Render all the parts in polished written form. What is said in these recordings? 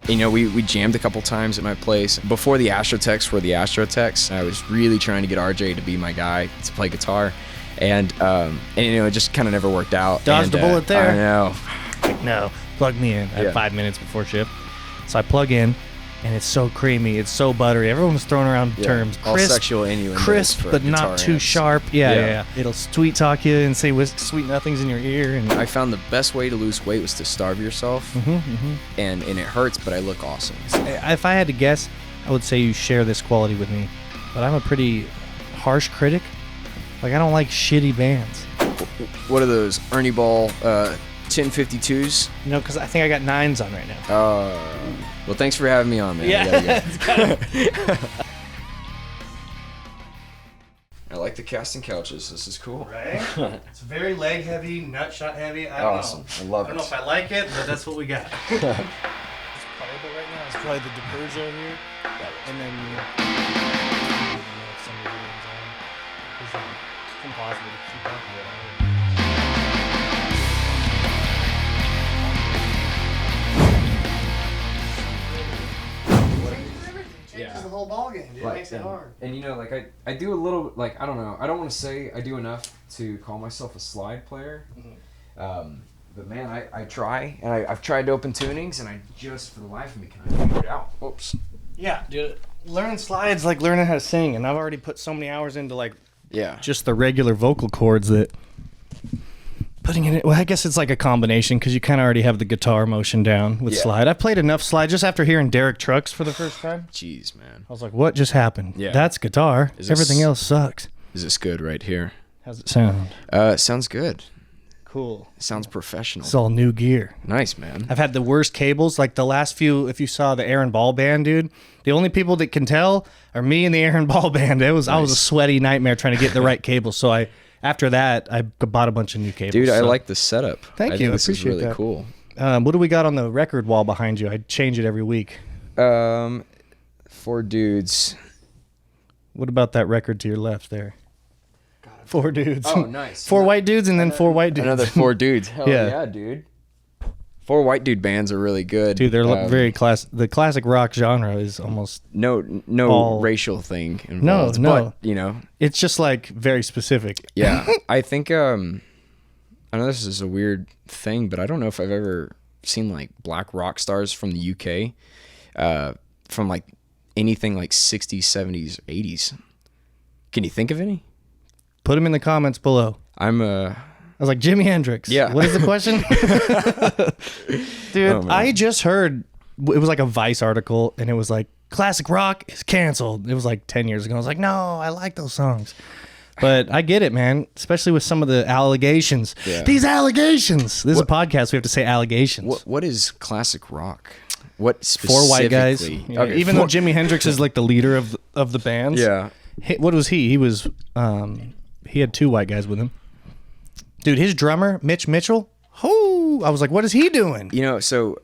You know, we jammed a couple times at my place. Before the Astrotecs were the Astrotecs, I was really trying to get RJ to be my guy to play guitar. And you know, it just kind of never worked out. Dodged a bullet there. I know. No, plug me in. I have 5 minutes before shift. So I plug in, and it's so creamy. It's so buttery. Everyone's throwing around terms. All sexual innuendos. Crisp, but not too sharp. Yeah. It'll sweet talk you and say sweet nothings in your ear. And I found the best way to lose weight was to starve yourself. And it hurts, but I look awesome. If I had to guess, I would say you share this quality with me. But I'm a pretty harsh critic. Like, I don't like shitty bands. What are those? Ernie Ball 1052s? No, because I think I got 9s on right now. Well, thanks for having me on, man. Yeah. I like the casting couches. This is cool. Right? It's very leg heavy, nut shot heavy. I don't know. I love it. I don't know if I like it, but that's what we got. It's playable right now. It's probably the Deperjo here. And then some readings on. It's impossible to keep up with. Changes the whole ball game, dude. It makes it hard. And you know, like I do a little, like, I don't know. I don't want to say I do enough to call myself a slide player. But man, I try, and I've tried to open tunings, and I just, for the life of me, cannot figure it out. Oops. Yeah, dude. Learning slides like learning how to sing, and I've already put so many hours into like just the regular vocal chords that putting in it. Well, I guess it's like a combination because you kind of already have the guitar motion down with slide. I played enough slide just after hearing Derek Trucks for the first time. Jeez, man. I was like, what just happened? Yeah. That's guitar. Everything else sucks. Is this good right here? How's it sound? Sounds good. Cool. Sounds professional. It's all new gear. Nice, man. I've had the worst cables. Like the last few, if you saw the Aaron Ball band, dude, the only people that can tell are me and the Aaron Ball band. I was a sweaty nightmare trying to get the right cables. So after that, I bought a bunch of new cables. Dude, I like the setup. Thank you. I this appreciate is really that. cool. What do we got on the record wall behind you? I change it every week. 4 dudes. What about that record to your left there? 4 dudes. Oh, nice. 4 white dudes and then 4 white dudes. Another 4 dudes. Hell yeah, dude. 4 white dude bands are really good. Dude, they're very the classic rock genre is almost no racial thing involved. No. But, you know, it's just like very specific. Yeah. I think I know this is a weird thing, but I don't know if I've ever seen like black rock stars from the UK from like anything like 60s, 70s, 80s. Can you think of any? Put them in the comments below. I was like, Jimi Hendrix. Yeah. What is the question? Dude, I just heard, it was like a Vice article, and it was like, classic rock is canceled. It was like 10 years ago. I was like, no, I like those songs. But I get it, man, especially with some of the allegations. Yeah. These allegations. This is a podcast. We have to say allegations. What is classic rock? What 4 white guys. Yeah. Okay, even though Jimi Hendrix is like the leader of the bands. Yeah. What was he? He was, he had 2 white guys with him. Dude, his drummer, Mitch Mitchell, I was like, what is he doing? You know, so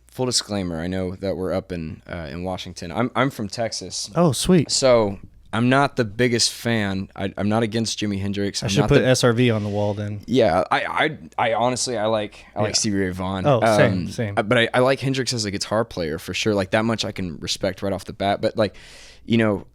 full disclaimer, I know that we're up in Washington. I'm from Texas. Oh, sweet. So I'm not the biggest fan. I'm not against Jimi Hendrix. I should put SRV on the wall then. Yeah, I honestly I like Stevie Ray Vaughan. Oh, same. But I like Hendrix as a guitar player for sure. Like that much I can respect right off the bat. But like, you know,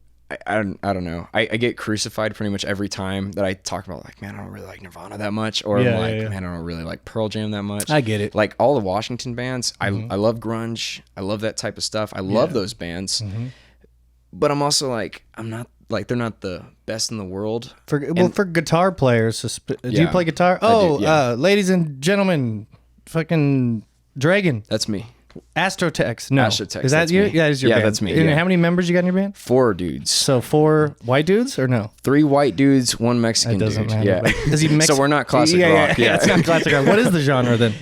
I don't know. I get crucified pretty much every time that I talk about like, man, I don't really like Nirvana that much, or man, I don't really like Pearl Jam that much. I get it. Like all the Washington bands, I love grunge. I love that type of stuff. I love those bands. But I'm also like, I'm not like they're not the best in the world. For guitar players, do you play guitar? Ladies and gentlemen, fucking Dragen. That's me. Astrotecs. No. Astrotecs. Is that you? Me. Yeah, that's your band. That's me. And how many members you got in your band? 4 dudes. So 4 white dudes or no? 3 white dudes, 1 Mexican dude. That doesn't matter. Yeah. Is he So we're not classic rock. Yeah, it's not classic rock. What is the genre then?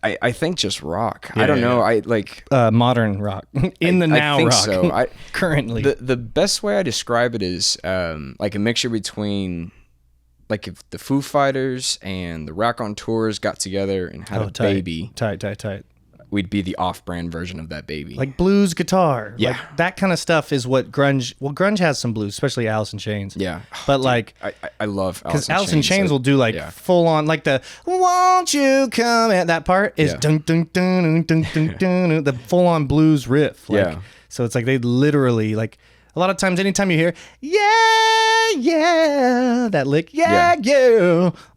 I think just rock. I don't know. I like modern rock. In the now I think rock. So. Currently. The best way I describe it is like a mixture between like if the Foo Fighters and the Raconteurs got together and had a baby. Tight. we'd be the off-brand version of that baby. Like blues guitar. Yeah. Like that kind of stuff is what grunge... Well, grunge has some blues, especially Alice in Chains. Yeah. But Dude, like... I love Because Alice in Chains will do like full on... Like the... Won't you come... And that part is... Dun, dun, dun, dun, dun, dun, dun, the full on blues riff. Like, yeah. So it's like they literally... like a lot of times, anytime you hear... Yeah, that lick. Yeah.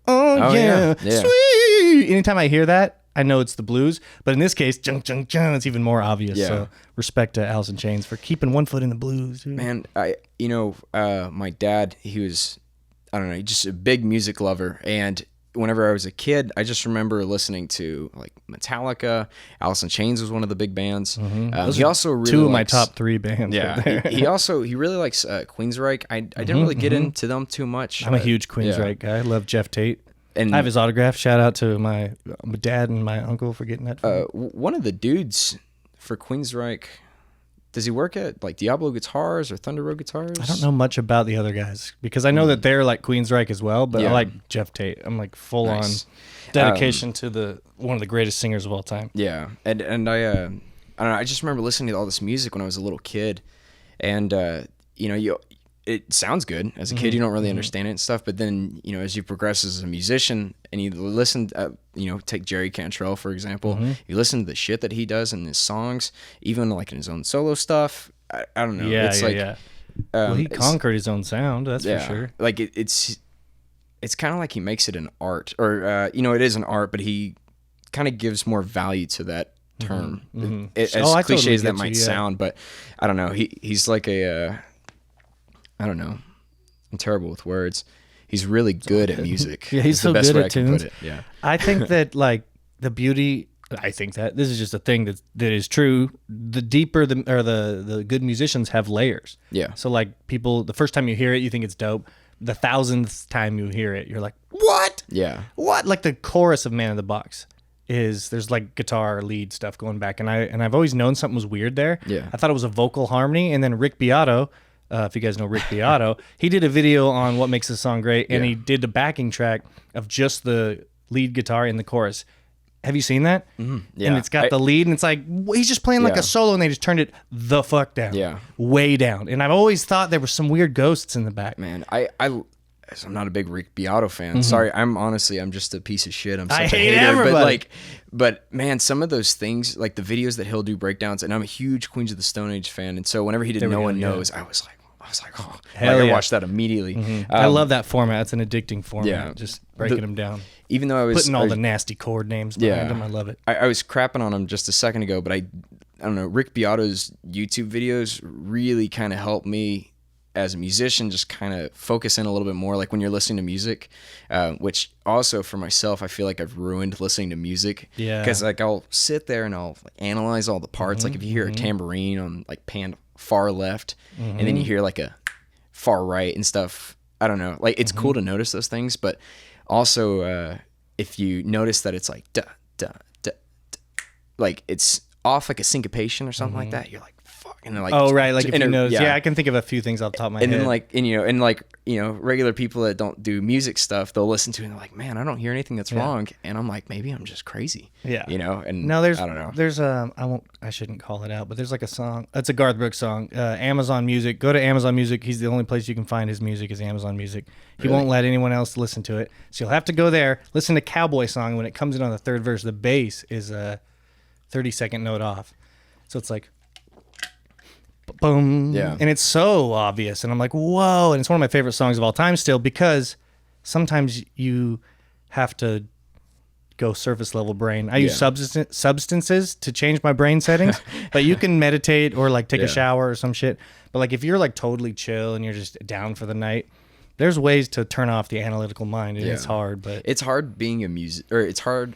Oh, yeah. Sweet. Anytime I hear that, I know it's the blues, but in this case, jung, jung, jung, it's even more obvious. Yeah. So respect to Alice in Chains for keeping one foot in the blues. Dude. Man, my dad, he was, I don't know, just a big music lover. And whenever I was a kid, I just remember listening to like Metallica. Alice in Chains was one of the big bands. Mm-hmm. He also really two of my top 3 bands. Yeah. Right he really likes Queensryche. I didn't really get into them too much. I'm a huge Queensryche guy. I love Jeff Tate. And I have his autograph. Shout out to my dad and my uncle for getting that. One of the dudes for Queensryche, does he work at like Diablo Guitars or Thunder Road Guitars? I don't know much about the other guys because I know that they're like Queensryche as well, but I like Jeff Tate. I'm like full on dedication to one of the greatest singers of all time. Yeah, and I don't know. I just remember listening to all this music when I was a little kid, and it sounds good as a kid. You don't really understand it and stuff, but then as you progress as a musician and you listen, take Jerry Cantrell for example. You listen to the shit that he does in his songs, even like in his own solo stuff. I don't know. Yeah, well, he conquered his own sound. That's for sure. Like it's kind of like he makes it an art, or it is an art, but he kind of gives more value to that term. As cliche totally as that might sound, but I don't know. He's like I don't know. I'm terrible with words. He's really good at music. Yeah, he's so the best good way at I can tunes. put it. Yeah. I think that like the beauty. I think that this is just a thing that is true. The deeper the good musicians have layers. Yeah. So like people, the first time you hear it, you think it's dope. The 1000th time you hear it, you're like, what? Yeah. What? Like the chorus of Man in the Box there's like guitar lead stuff going back, and I've always known something was weird there. Yeah. I thought it was a vocal harmony, and then Rick Beato. If you guys know Rick Beato, he did a video on what makes this song great, and he did the backing track of just the lead guitar in the chorus. Have you seen that? Mm-hmm. Yeah. And it's got the lead, and it's like he's just playing like a solo, and they just turned it the fuck down. Yeah. Way down. And I've always thought there were some weird ghosts in the back. Man, I'm not a big Rick Beato fan. Sorry, I'm just a piece of shit. I'm such a hate hater. everybody. But man, some of those things, like the videos that he'll do breakdowns, and I'm a huge Queens of the Stone Age fan, and so whenever he did No One Knows, I was like, oh, I watched that immediately. I love that format. It's an addicting format. Just breaking them down. Even though I was putting all the nasty chord names behind them, I love it. I was crapping on him just a second ago, but I don't know. Rick Beato's YouTube videos really kind of helped me as a musician, just kind of focus in a little bit more. Like when you're listening to music, which also for myself, I feel like I've ruined listening to music. Yeah. Because like I'll sit there and I'll analyze all the parts. Like if you hear a tambourine on like panned far left, and then you hear like a far right and stuff. I don't know. Like it's cool to notice those things, but also if you notice that it's like da da da, like it's off like a syncopation or something like that, you're like fuck, and then like like if you notice, I can think of a few things off the top of my head. And then regular people that don't do music stuff, they'll listen to it and they're like, man, I don't hear anything that's wrong, and I'm like, maybe I'm just crazy. Yeah. And no, there's I don't know. There's I shouldn't call it out, but there's like a song. It's a Garth Brooks song. Amazon Music. Go to Amazon Music. He's the only place you can find his music is Amazon Music. He won't let anyone else listen to it, so you'll have to go there, listen to Cowboy Song. When it comes in on the third verse, the bass is a 30-second note off, so it's like boom, and it's so obvious, and I'm like, whoa, and it's one of my favorite songs of all time still, because sometimes you have to go surface level brain. I use substances to change my brain settings, but you can meditate or like take a shower or some shit. But like if you're like totally chill and you're just down for the night, there's ways to turn off the analytical mind, and it's hard. But it's hard being it's hard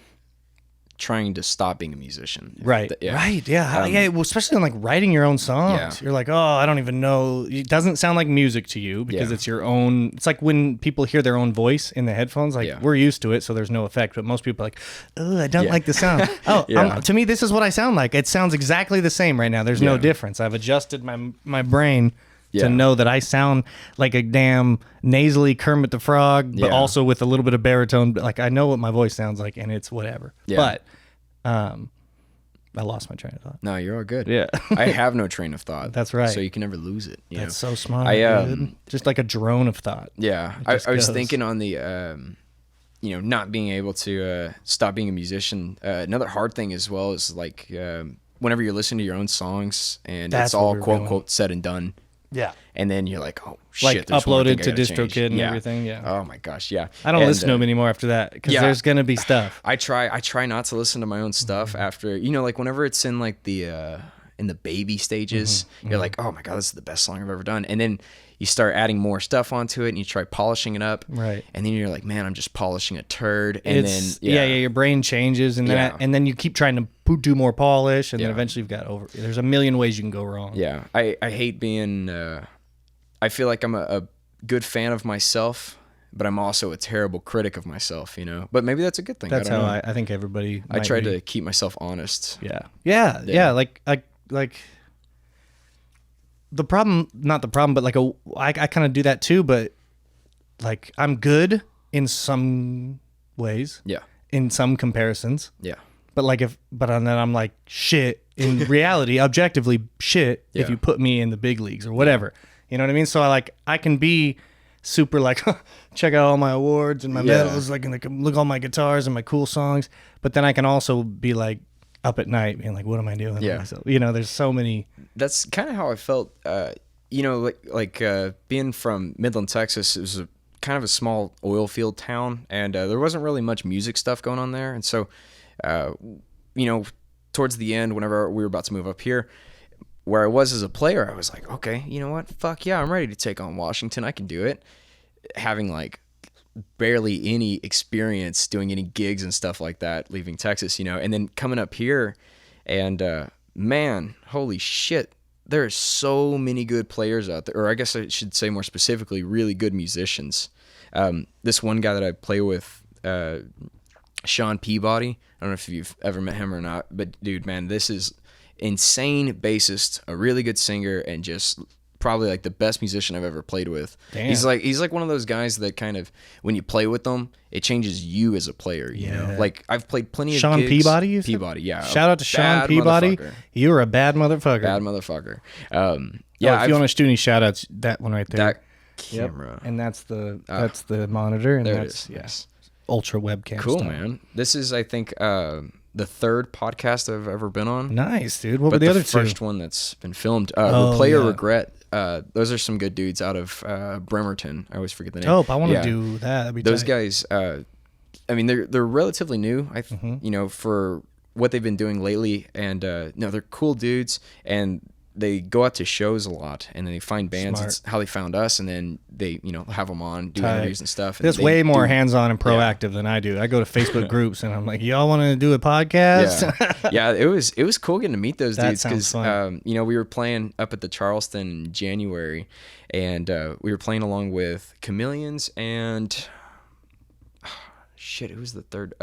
trying to stop being a musician. Right. Well, especially in like writing your own songs. You're like, oh, I don't even know. It doesn't sound like music to you because it's your own. It's like when people hear their own voice in the headphones, like we're used to it, so there's no effect. But most people are like, oh, I don't like the sound. To me, this is what I sound like. It sounds exactly the same right now. There's no difference. I've adjusted my brain to know that I sound like a damn nasally Kermit the Frog, but also with a little bit of baritone. Like I know what my voice sounds like, and it's whatever. But I lost my train of thought. No, you're all good. Yeah. I have no train of thought. That's right. So you can never lose it. That's so smart, dude. Just like a drone of thought. Yeah. I was thinking on the, not being able to stop being a musician. Another hard thing as well is like whenever you're listening to your own songs and it's all quote unquote said and done. Yeah. And then you're like, oh, shit. Like uploaded to DistroKid and everything. Yeah. Oh, my gosh. Yeah. I don't listen to them anymore after that because there's going to be stuff. I try not to listen to my own stuff after, like whenever it's in like the baby stages, you're like, oh, my God, this is the best song I've ever done. And then you start adding more stuff onto it and you try polishing it up. Right. And then you're like, man, I'm just polishing a turd. And your brain changes and then you keep trying to do more polish and then eventually you've got there's a million ways you can go wrong. Yeah. I hate being, I feel like I'm a good fan of myself, but I'm also a terrible critic of myself, but maybe that's a good thing. That's how I think everybody I try to keep myself honest. Yeah. Like the problem, not the problem, but like I kind of do that too, but like I'm good in some ways. Yeah. In some comparisons. Yeah. But then I'm like shit in reality, objectively shit if you put me in the big leagues or whatever. You know what I mean? So I can be super like, check out all my awards and my medals, like, and look all my guitars and my cool songs. But then I can also be like up at night being like, what am I doing? Yeah. So, there's so many. That's kind of how I felt, being from Midland, Texas, it was kind of a small oil field town and there wasn't really much music stuff going on there. And so, towards the end, whenever we were about to move up here, where I was as a player, I was like, okay, you know what? Fuck yeah, I'm ready to take on Washington. I can do it. Having like barely any experience doing any gigs and stuff like that, leaving Texas, and then coming up here and, man, holy shit. There are so many good players out there, or I guess I should say more specifically, really good musicians. This one guy that I play with, Sean Peabody, I don't know if you've ever met him or not, but dude, man, this is insane bassist, a really good singer, and just probably like the best musician I've ever played with. Damn. He's like one of those guys that kind of, when you play with them, it changes you as a player, you know? Like I've played plenty of Sean gigs. Peabody, you said? Peabody, yeah. Shout out to Sean Peabody. You're a bad motherfucker. Bad motherfucker. If you want to do any shout outs, that one right there. That camera. And that's the monitor, and there that's it is. Yes. Ultra webcam. Cool, stuff. man. This is, I think, the third podcast I've ever been on. Nice, dude. What were the other two? The first one that's been filmed. Replay or Regret. Those are some good dudes out of Bremerton. I always forget the name. Dope. I want to do that. That'd be those tight. guys. I mean, they're relatively new. For what they've been doing lately, and they're cool dudes, and they go out to shows a lot, and then they find bands. Smart. It's how they found us, and then they have them on, do interviews and stuff. And That's way more hands-on and proactive than I do. I go to Facebook groups, and I'm like, y'all want to do a podcast? Yeah. It was cool getting to meet those dudes because we were playing up at the Charleston in January, and we were playing along with Chameleons and it was the third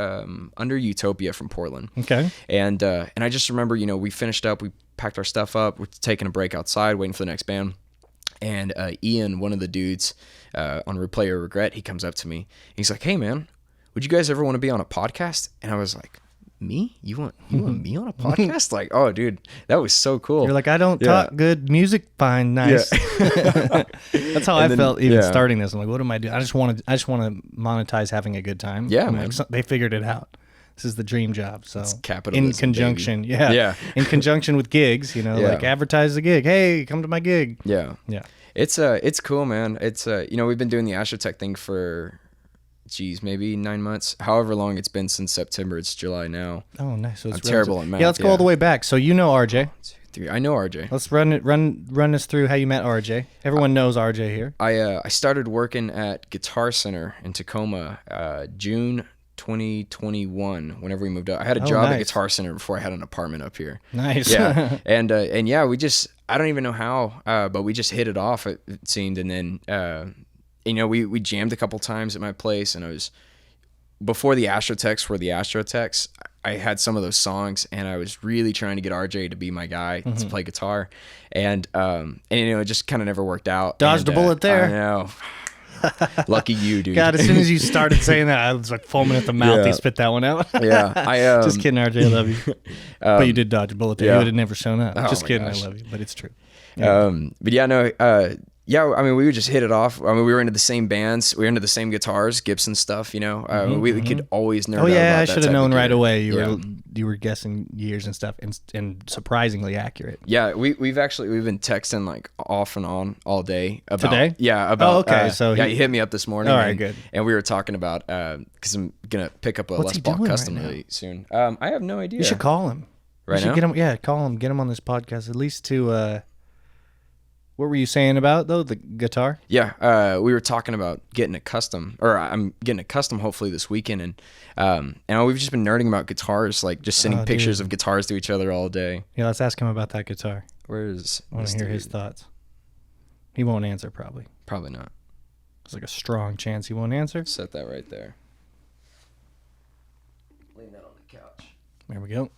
Under Utopia from Portland. Okay. And I just remember, we finished up, we packed our stuff up, we're taking a break outside, waiting for the next band. And Ian, one of the dudes on Replay or Regret, he comes up to me. He's like, hey, man, would you guys ever want to be on a podcast? And I was like, me? You want me on a podcast? Like, oh, dude, that was so cool. You're like, I don't talk good music, fine, nice. Yeah. That's how I felt even starting this. I'm like, what am I doing? I just want to monetize having a good time. Yeah, man. Like, they figured it out. This is the dream job. So it's capitalism, in conjunction, baby. Yeah. In conjunction with gigs, like advertise the gig. Hey, come to my gig. Yeah. It's cool, man. It's we've been doing the Astrotecs thing for maybe 9 months. However long it's been since September. It's July now. Oh, nice. So it's I'm terrible at math. Yeah, let's go all the way back. So you know RJ. 1, 2, 3. I know RJ. Let's run us through how you met RJ. Everyone knows RJ here. I started working at Guitar Center in Tacoma June 2021 whenever we moved up. I had a job at Guitar Center before I had an apartment up here. Nice. Yeah. and we just, I don't even know how, but we just hit it off, it seemed. And then we jammed a couple times at my place, and I was, before the Astrotecs were the Astrotecs, I had some of those songs, and I was really trying to get RJ to be my guy to play guitar, and it just kind of never worked out. Dodged a bullet there. I know. Lucky you, dude. God, as soon as you started saying that, I was like foaming at the mouth. He spit that one out. Yeah, just kidding, RJ. I love you. But you did dodge a bullet there. Yeah. You would have never shown up. Oh Just my kidding. gosh. I love you, but it's true. But yeah, no. Yeah, I mean, we would just hit it off. I mean, we were into the same bands. We were into the same guitars, Gibson stuff, you know. We could always nerd out about I that should have type known of right gear. away. Yeah. You were guessing years and stuff, and surprisingly accurate. Yeah, we've been texting like off and on all day about Today? Yeah, about Oh, okay. So he hit me up this morning. All right, and, good. And we were talking about because I'm gonna pick up a What's Les he Paul doing custom right now? really soon. I have no idea. You should call him. Right you should now? Get him. Yeah, call him. Get him on this podcast at least to. What were you saying about though the guitar? Yeah, we were talking about getting a custom, or I'm getting a custom hopefully this weekend, and we've just been nerding about guitars, like just sending pictures of guitars to each other all day. Yeah, let's ask him about that guitar. I want to hear his thoughts. He won't answer probably. Probably not. There's like a strong chance he won't answer. Set that right there. Lean that on the couch. There we go.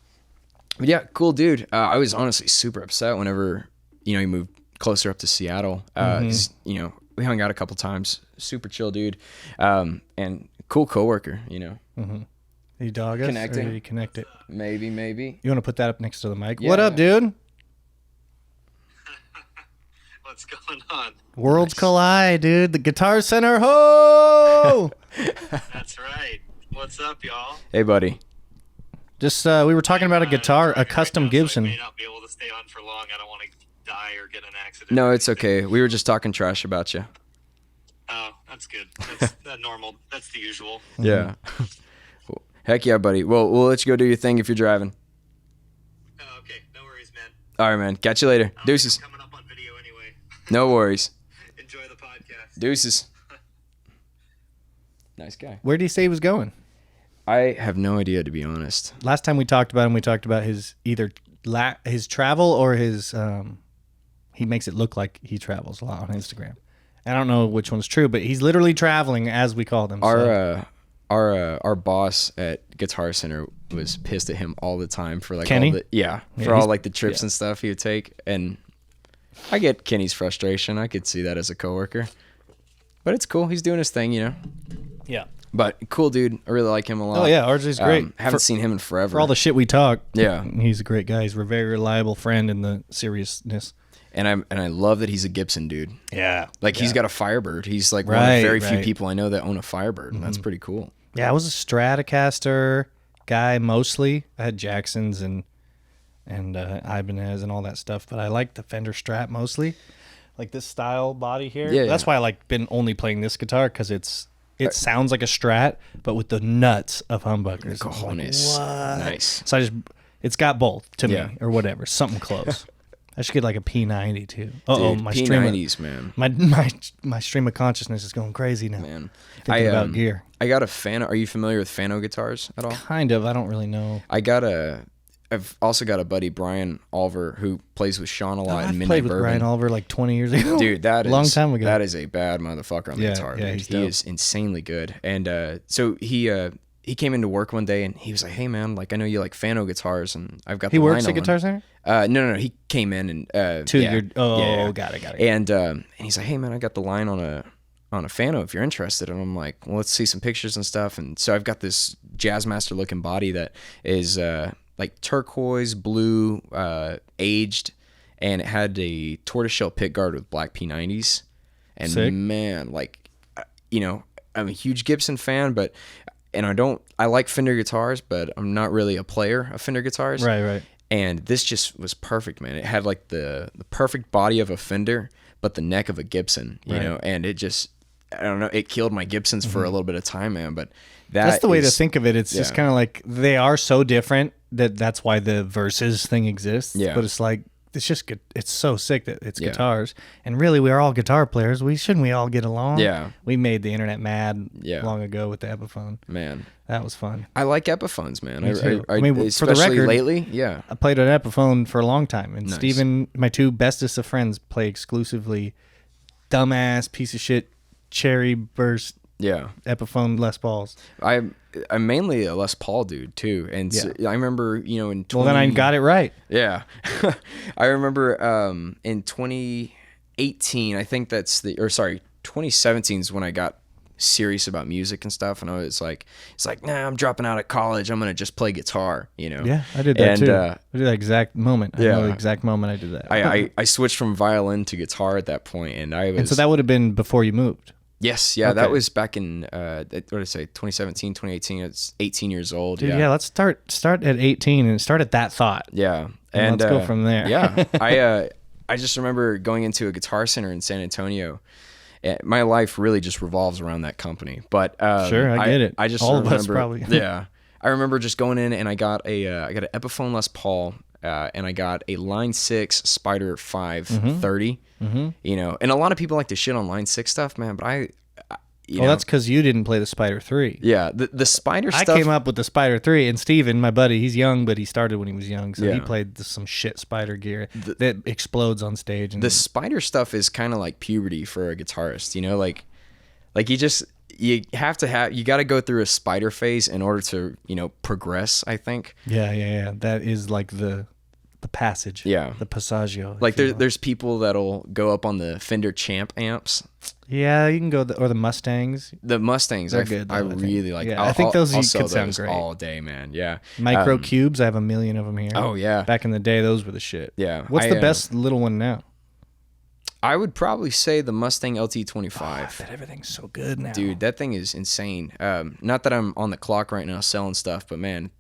But yeah, cool dude. I was honestly super upset whenever he moved closer up to Seattle. 'Cause, we hung out a couple times. Super chill dude, and cool coworker. Did he dog us? Connecting. Or did he connect it? Maybe. You want to put that up next to the mic? Yeah. What up, dude? What's going on? Worlds collide, dude. The Guitar Center, ho! That's right. What's up, y'all? Hey, buddy. Just we were talking about a guitar, a custom right now, Gibson. So I may not be able to stay on for long. I don't want to die or get an accident. No, it's okay. We were just talking trash about you. Oh, that's good. That's normal. That's the usual. Yeah. Heck yeah, buddy. Well, we'll let you go do your thing if you're driving. Oh, okay. No worries, man. All right, man. Catch you later. Deuces. Coming up on video anyway. No worries. Enjoy the podcast. Deuces. Nice guy. Where did he say he was going? I have no idea, to be honest. Last time we talked about him, we talked about his either his travel or his he makes it look like he travels a lot on Instagram. I don't know which one's true, but he's literally traveling as we called him. Our boss at Guitar Center was pissed at him all the time for like Kenny? all the all like the trips and stuff he would take, and I get Kenny's frustration. I could see that as a coworker, but it's cool. He's doing his thing, Yeah. But cool dude. I really like him a lot. Oh yeah, RJ's great. Haven't seen him in forever. For all the shit we talk. Yeah. He's a great guy. He's a very reliable friend in the seriousness. And I love that he's a Gibson dude. Yeah. Like he's got a Firebird. He's like one of Right, the very few right. people I know that own a Firebird, and that's pretty cool. Yeah, I was a Stratocaster guy mostly. I had Jacksons and Ibanez and all that stuff, but I like the Fender Strat mostly. Like this style body here. Yeah, That's yeah. why I like been only playing this guitar because it sounds like a Strat, but with the nuts of humbuckers. I'm like, Cojones. what? Nice. So it's got both to Yeah. me or whatever, something close. I should get like a P90 too. Oh, Dude, my stream P90s, man. my stream of consciousness is going crazy now. Man. Thinking about gear. I got a Fano. Are you familiar with Fano guitars at all? Kind of. I don't really know. I've also got a buddy, Brian Oliver, who plays with Sean a lot in I've Midnight played with Bourbon. Brian Oliver like 20 years ago. Dude, that is long time ago. That is a bad motherfucker on the Yeah, guitar. yeah, Dude. he's He dope. is insanely good. And so he came into work one day and he was like, "Hey man, like I know you like Fano guitars, and I've got He the works line at on Guitar Center? No. He came in and Got it. And he's like, "Hey man, I got the line on a Fano if you're interested." And I'm like, "Well, let's see some pictures and stuff." And so I've got this Jazzmaster looking body that is like turquoise blue, aged, and it had a tortoiseshell pickguard with black P90s. And Sick. man, like I'm a huge Gibson fan, I like Fender guitars, but I'm not really a player of Fender guitars. Right. And this just was perfect, man. It had like the perfect body of a Fender, but the neck of a Gibson, you know, and it just, I don't know, it killed my Gibsons for a little bit of time, man. But That's the way to think of it. It's just yeah. kind of like they are so different that's why the versus thing exists. Yeah. But it's like, it's just good. It's so sick that it's Yeah. guitars. And really, we are all guitar players. Shouldn't we all get along? Yeah. We made the internet mad Yeah. long ago with the Epiphone. Man, That was fun. I like Epiphones, man. Me too. I I mean, for the especially record- lately, yeah. I played an Epiphone for a long time. And Nice. Steven, my two bestest of friends, play exclusively dumbass piece of shit cherry burst Yeah. Epiphone Les Pauls. I'm mainly a Les Paul dude too, and so I remember in 20, Well, then I got it right. Yeah, I remember in 2018, I think that's 2017 is when I got serious about music and stuff, and I was like, it's like, nah, I'm dropping out of college, I'm gonna just play guitar, you know. Yeah, I did that too. I did that exact moment. I know the exact moment I did that. I switched from violin to guitar at that point, and so that would have been before you moved. Yes, yeah, that was back in what did I say, 2017, 2018. It's 18 years old. Dude, yeah, let's start at 18 and start at that thought. Yeah, and let's go from there. Yeah, I just remember going into a Guitar Center in San Antonio. My life really just revolves around that company. But sure, I get it. I just all remember, of us probably. Yeah, I remember just going in and I got an Epiphone Les Paul, and I got a Line 6 Spider 530. You know, and a lot of people like to shit on Line 6 stuff, man. But that's because you didn't play the Spider 3. Yeah, the Spider stuff. I came up with the Spider 3, and Steven, my buddy, he's young, but he started when he was young, so he played some shit Spider gear that explodes on stage. And the Spider stuff is kind of like puberty for a guitarist, you know, like you got to go through a Spider phase in order to, you know, progress, I think. Yeah. That is like the passage. Yeah. The passaggio. Like there's people that'll go up on the Fender Champ amps. Yeah, you can go or the Mustangs. The Mustangs, they're good. I really like. Yeah, I think those could sound great all day, man. Yeah, Micro Cubes. I have a million of them here. Oh yeah, back in the day, those were the shit. Yeah. What's the best little one now? I would probably say the Mustang LT25. That everything's so good now, dude. That thing is insane. Not that I'm on the clock right now selling stuff, but man,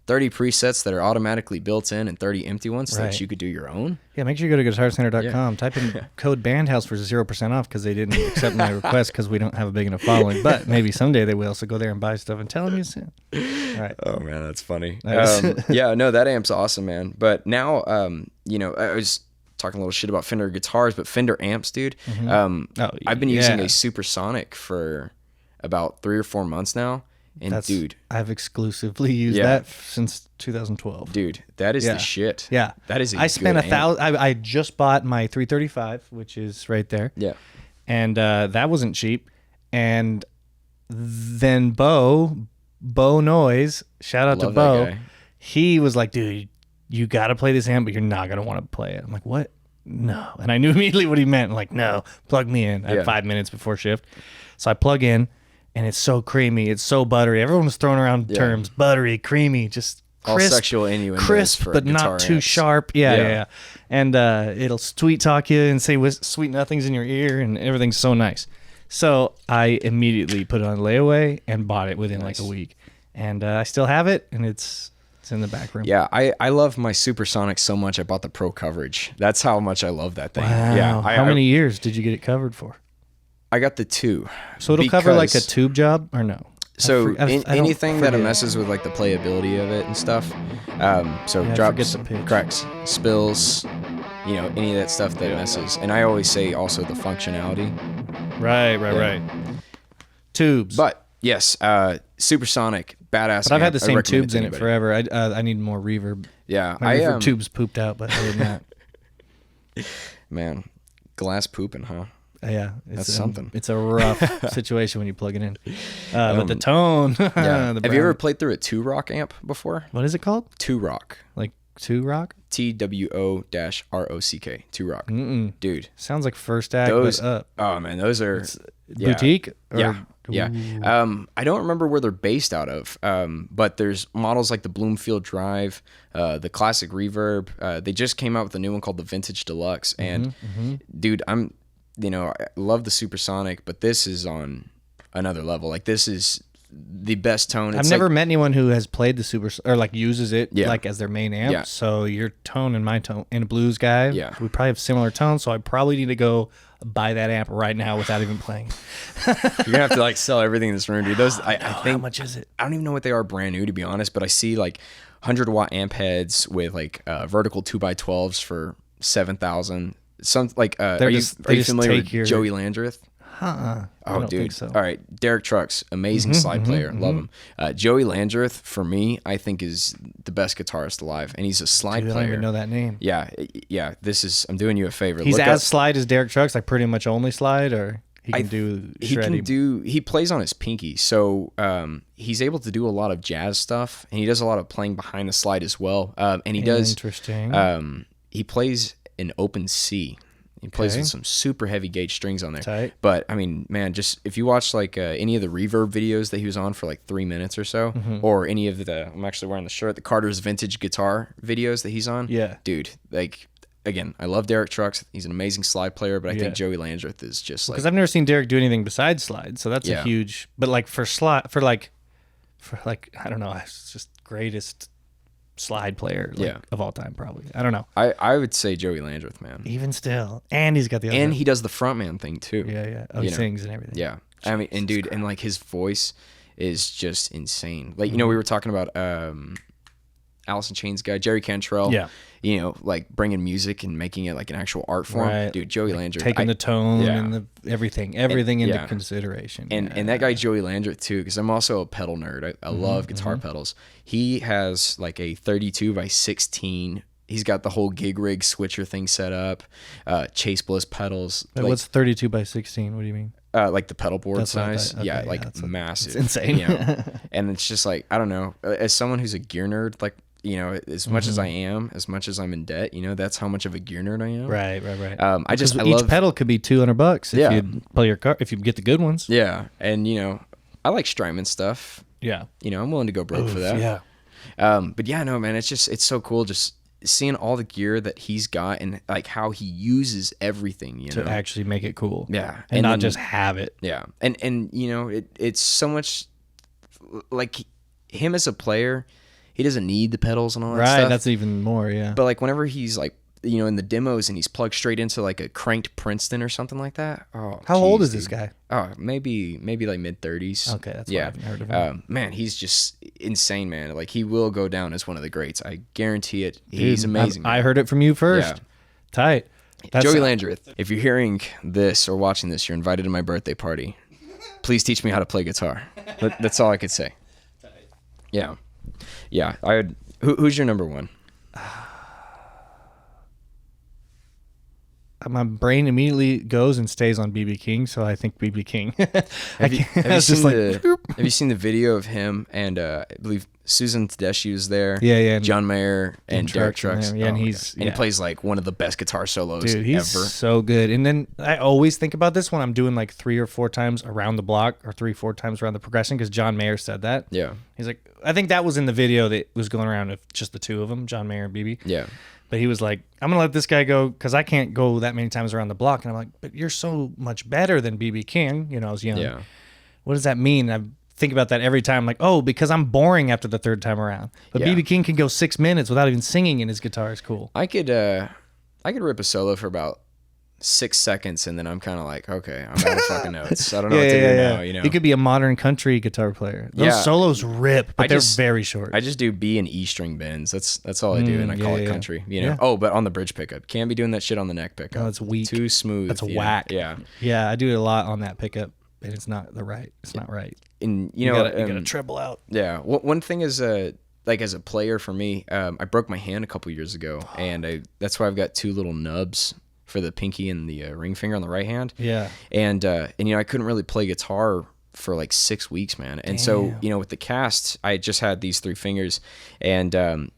30 presets that are automatically built in and 30 empty ones that you could do your own. Yeah, make sure you go to guitarcenter.com. Type in code BandHouse for 0% off because they didn't accept my request because we don't have a big enough following. But maybe someday they will. So go there and buy stuff and tell them you sent. All right. Oh man, that's funny. Yeah, no, that amp's awesome, man. But now, you know, I was talking a little shit about Fender guitars, but Fender amps, dude. I've been using a Supersonic for about 3 or 4 months now. And dude, I've exclusively used that since 2012. Dude, that is the shit. Yeah, that is. I spent $1,000. I just bought my 335, which is right there. Yeah, and that wasn't cheap. And then Bo Noise, shout out to Bo. He was like, "Dude, you got to play this amp, but you're not gonna want to play it." I'm like, "What? No." And I knew immediately what he meant. I'm like, "No, plug me in." I had 5 minutes before shift, so I plug in. And it's so creamy. It's so buttery. Everyone was throwing around terms. Buttery, creamy, just crisp. All sexual innuendos crisp, for but not too sharp. Yeah. And it'll sweet talk you and say sweet nothings in your ear, and everything's so nice. So I immediately put it on layaway and bought it within like a week. And I still have it, and it's in the back room. Yeah, I love my Supersonic so much. I bought the Pro coverage. That's how much I love that thing. Wow. Yeah. How many years did you get it covered for? I got the 2. So it'll cover like a tube job or no? So anything that messes with like the playability of it and stuff. Drops, cracks, spills, you know, any of that stuff that messes. And I always say also the functionality. Right. Tubes. But yes, Supersonic, badass. But I've had the same tubes in it forever. I need more reverb. Yeah, my reverb tubes pooped out, but other than that, man, glass pooping, huh? Yeah, that's something. It's a rough situation when you plug it in. But the tone. Have you ever played through a 2-rock amp before? What is it called? 2-rock. Like 2-rock? TWO-ROCK. 2-rock. Dude. Sounds like First Act, but up. Oh, man, those are... Boutique? Yeah. I don't remember where they're based out of, but there's models like the Bloomfield Drive, the Classic Reverb. They just came out with a new one called the Vintage Deluxe. And, dude, I love the Supersonic, but this is on another level. Like, this is the best tone. I've never met anyone who has played the Super or like uses it like as their main amp. Yeah. So your tone and my tone, and a blues guy, we probably have similar tones. So I probably need to go buy that amp right now without even playing. You're gonna have to like sell everything in this room, dude. Those I think, how much is it? I don't even know what they are brand new, to be honest. But I see like 100-watt amp heads with like vertical 2x12s for $7,000. Some like are you familiar with Joey Landreth? Oh, dude. So. All right, Derek Trucks, amazing slide player, love him. Joey Landreth, for me, I think is the best guitarist alive, and he's a slide player. I don't even know that name. Yeah. I'm doing you a favor. He's slide as Derek Trucks, like pretty much only slide, or he can do shreddy. He plays on his pinky, so he's able to do a lot of jazz stuff, and he does a lot of playing behind the slide as well. And he does. Interesting. He plays an open C. He plays with some super heavy gauge strings on there. Tight. But I mean, man, just if you watch like any of the reverb videos that he was on for like 3 minutes or so, or any of I'm actually wearing the shirt, the Carter's vintage guitar videos that he's on. Yeah. Dude, like, again, I love Derek Trucks. He's an amazing slide player, but I think Joey Landreth is just like, because I've never seen Derek do anything besides slide, so that's a huge. But like for like I don't know, it's just greatest slide player of all time, probably. I don't know. I would say Joey Landreth, man. Even still, and he's got the other and he does the frontman thing too. Yeah. Oh, he sings and everything. Yeah, I mean, and dude, and like his voice is just insane. Like, you know, we were talking about Alice in Chains guy, Jerry Cantrell. Yeah. You know, like bringing music and making it like an actual art form. Right. Dude, Joey Landreth. Taking the tone and the everything into consideration. And that guy, Joey Landreth, too, because I'm also a pedal nerd. I love guitar pedals. He has like a 32 by 16. He's got the whole gig rig switcher thing set up. Chase Bliss pedals. What's 32 by 16? What do you mean? Like the pedal board size. Okay, yeah, like massive. It's insane. You know? And it's just like, I don't know. As someone who's a gear nerd, like, you know, as much as I am, as much as I'm in debt, you know, that's how much of a gear nerd I am. Right. I each pedal could be $200 if you play your car, if you get the good ones. Yeah. And, you know, I like Strymon stuff. Yeah. You know, I'm willing to go broke for that. Yeah. But yeah, no, man, it's so cool just seeing all the gear that he's got and like how he uses everything, you know, to actually make it cool. Yeah. And not just have it. Yeah. And you know, it's so much like him as a player, he doesn't need the pedals and all that stuff. Right, that's even more, yeah. But like whenever he's like, you know, in the demos and he's plugged straight into like a cranked Princeton or something like that. Oh, how old is this guy? Oh, maybe like mid-30s. Okay, that's why I haven't heard of him. Man, he's just insane, man. Like he will go down as one of the greats. I guarantee it. He's amazing. I heard it from you first. Yeah. Tight. Joey Landreth. If you're hearing this or watching this, you're invited to my birthday party. Please teach me how to play guitar. That's all I could say. Yeah. Yeah, I would. Who's your number one? My brain immediately goes and stays on BB King, so I think BB King. Have you seen the video of him and I believe Susan Tedeschi was there? Yeah. John Mayer and Derek Trucks. Yeah, and he plays like one of the best guitar solos Dude, he's ever. So good. And then I always think about this when I'm doing like 3 or 4 times around the block or 3 or 4 times around the progression, because John Mayer said that. Yeah. He's like, I think that was in the video that was going around of just the two of them, John Mayer and BB. Yeah. But he was like, I'm going to let this guy go because I can't go that many times around the block. And I'm like, but you're so much better than BB King. You know, I was young. Yeah. What does that mean? I think about that every time. Like, oh, because I'm boring after the 3rd time around. But BB King can go 6 minutes without even singing, and his guitar is cool. I could rip a solo for about 6 seconds, and then I'm kind of like, okay, I'm out of fucking notes. I don't know what to do now. You know, he could be a modern country guitar player. Those solos rip, but they're very short. I just do B and E string bends. That's all I do, and I call it country. You know. Yeah. Oh, but on the bridge pickup, can't be doing that shit on the neck pickup. Oh, it's weak. Too smooth. That's whack. Yeah. Yeah, I do it a lot on that pickup, and it's not right. It's not right. And you gotta treble out. Yeah. One thing is like as a player for me, I broke my hand a couple years ago, and that's why I've got 2 little nubs for the pinky and the ring finger on the right hand. Yeah. And you know, I couldn't really play guitar for like 6 weeks, man. And so, you know, with the cast, I just had these 3 fingers, and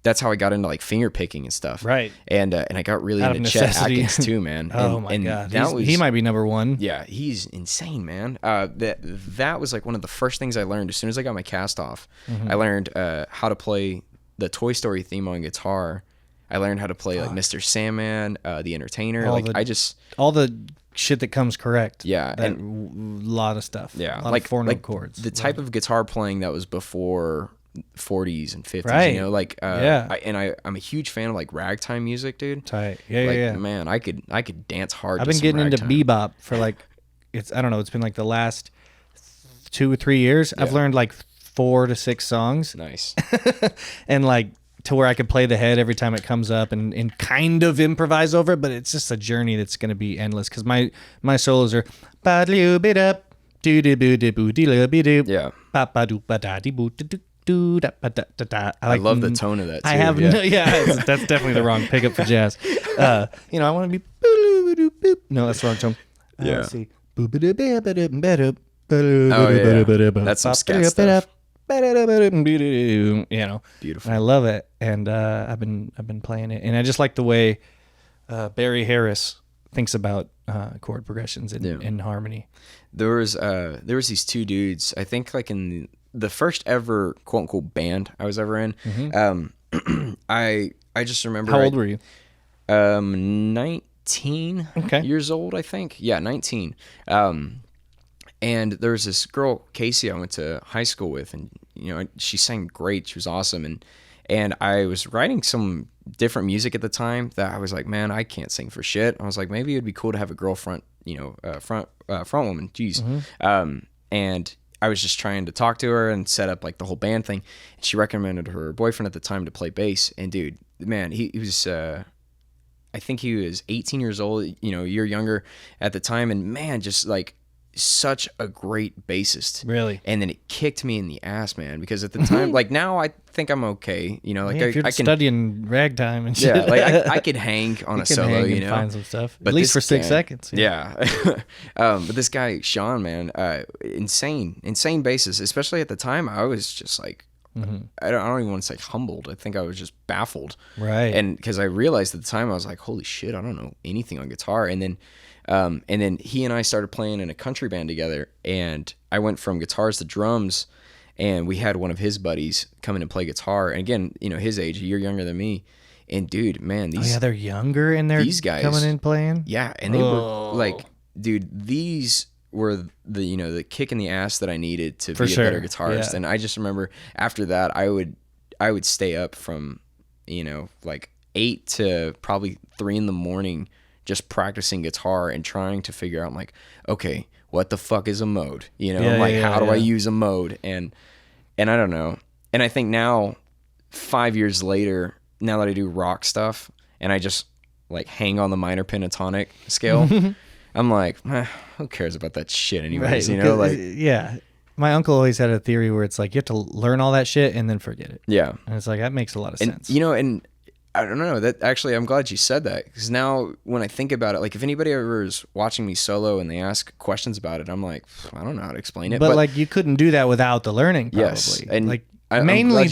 that's how I got into like finger picking and stuff. Right. And I got really Out into of Chet necessity. Atkins too, man. Oh my God. He might be number 1. Yeah, he's insane, man. That was like one of the first things I learned as soon as I got my cast off. I learned how to play the Toy Story theme on guitar. I learned how to play like Mr. Sandman, The Entertainer. All the shit that comes correct. Yeah, and a lot of stuff. Yeah, a lot of 4-note chords. The type of guitar playing that was before 40s and 50s. Right. You know, like I'm a huge fan of like ragtime music, dude. Tight. Yeah. Man, I could dance hard. I've been getting into bebop for like it's been like the last 2 or 3 years. I've learned like 4 to 6 songs. Nice. And like to where I could play the head every time it comes up and kind of improvise over it, but it's just a journey that's going to be endless because my solos are Yeah. I love the tone of that too. I have that's definitely the wrong pickup for jazz. I want to be no, that's the wrong tone. Let's see. That's some scat stuff. Beautiful. Beautiful. And I love it, and I've been playing it, and I just like the way Barry Harris thinks about chord progressions in harmony. There was these two dudes, I think like in the first ever quote unquote band I was ever in. Mm-hmm. I just remember. How old were you? 19 years old, I think. Yeah, 19. And there was this girl, Casey, I went to high school with, and she sang great. She was awesome, and I was writing some different music at the time that I was like, man, I can't sing for shit. I was like, maybe it'd be cool to have a girlfriend, front woman. Jeez. Mm-hmm. And I was just trying to talk to her and set up like the whole band thing. And she recommended her boyfriend at the time to play bass. And dude, man, he was, I think he was 18 years old, a year younger at the time. And man, just like such a great bassist. Really? And then it kicked me in the ass, man, because at the time, like now I think I'm okay. If you're studying ragtime and shit. Yeah, like I could hang on a solo, find some stuff. But at least for 6 seconds. Yeah. But this guy, Sean, man, insane bassist, especially at the time. I was just like, I don't even want to say humbled. I think I was just baffled. Right. And because I realized at the time, I was like, holy shit, I don't know anything on guitar. And then he and I started playing in a country band together, and I went from guitars to drums, and we had one of his buddies come in and play guitar. And again, his age, a year younger than me. And dude, man, they're younger and these guys coming in playing. Yeah, and they were like, dude, these were the kick in the ass that I needed to be a better guitarist. Yeah. And I just remember after that, I would stay up from like 8 to probably 3 in the morning just practicing guitar and trying to figure out, like, okay, what the fuck is a mode? How do I use a mode? And I don't know. And I think now, 5 years later, now that I do rock stuff and I just like hang on the minor pentatonic scale, I'm like, who cares about that shit anyways? Right, yeah. My uncle always had a theory where it's like you have to learn all that shit and then forget it. Yeah. And it's like that makes a lot of sense. And I don't know, that actually, I'm glad you said that, because now when I think about it, like if anybody ever is watching me solo and they ask questions about it, I'm like, I don't know how to explain it. But like you couldn't do that without the learning, probably. Yes, and like mainly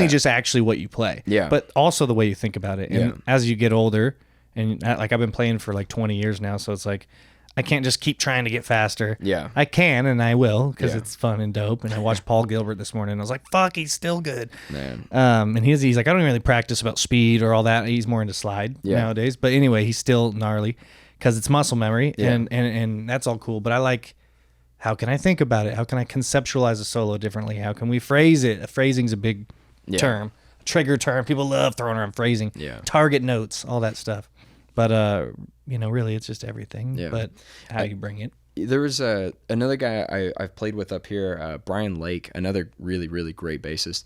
just actually what you play. Yeah. But also the way you think about it. And as you get older, and like I've been playing for like 20 years now, so it's like I can't just keep trying to get faster. Yeah. I can, and I will, because it's fun and dope. And I watched Paul Gilbert this morning, and I was like, fuck, he's still good. Man. And he's like, I don't really practice about speed or all that. He's more into slide nowadays. But anyway, he's still gnarly because it's muscle memory, and that's all cool. But I like, how can I think about it? How can I conceptualize a solo differently? How can we phrase it? Phrasing's a big term, trigger term. People love throwing around phrasing. Yeah. Target notes, all that stuff. But really, it's just everything. Yeah. But how you bring it. There was another guy I've played with up here, Brian Lake, another really, really great bassist.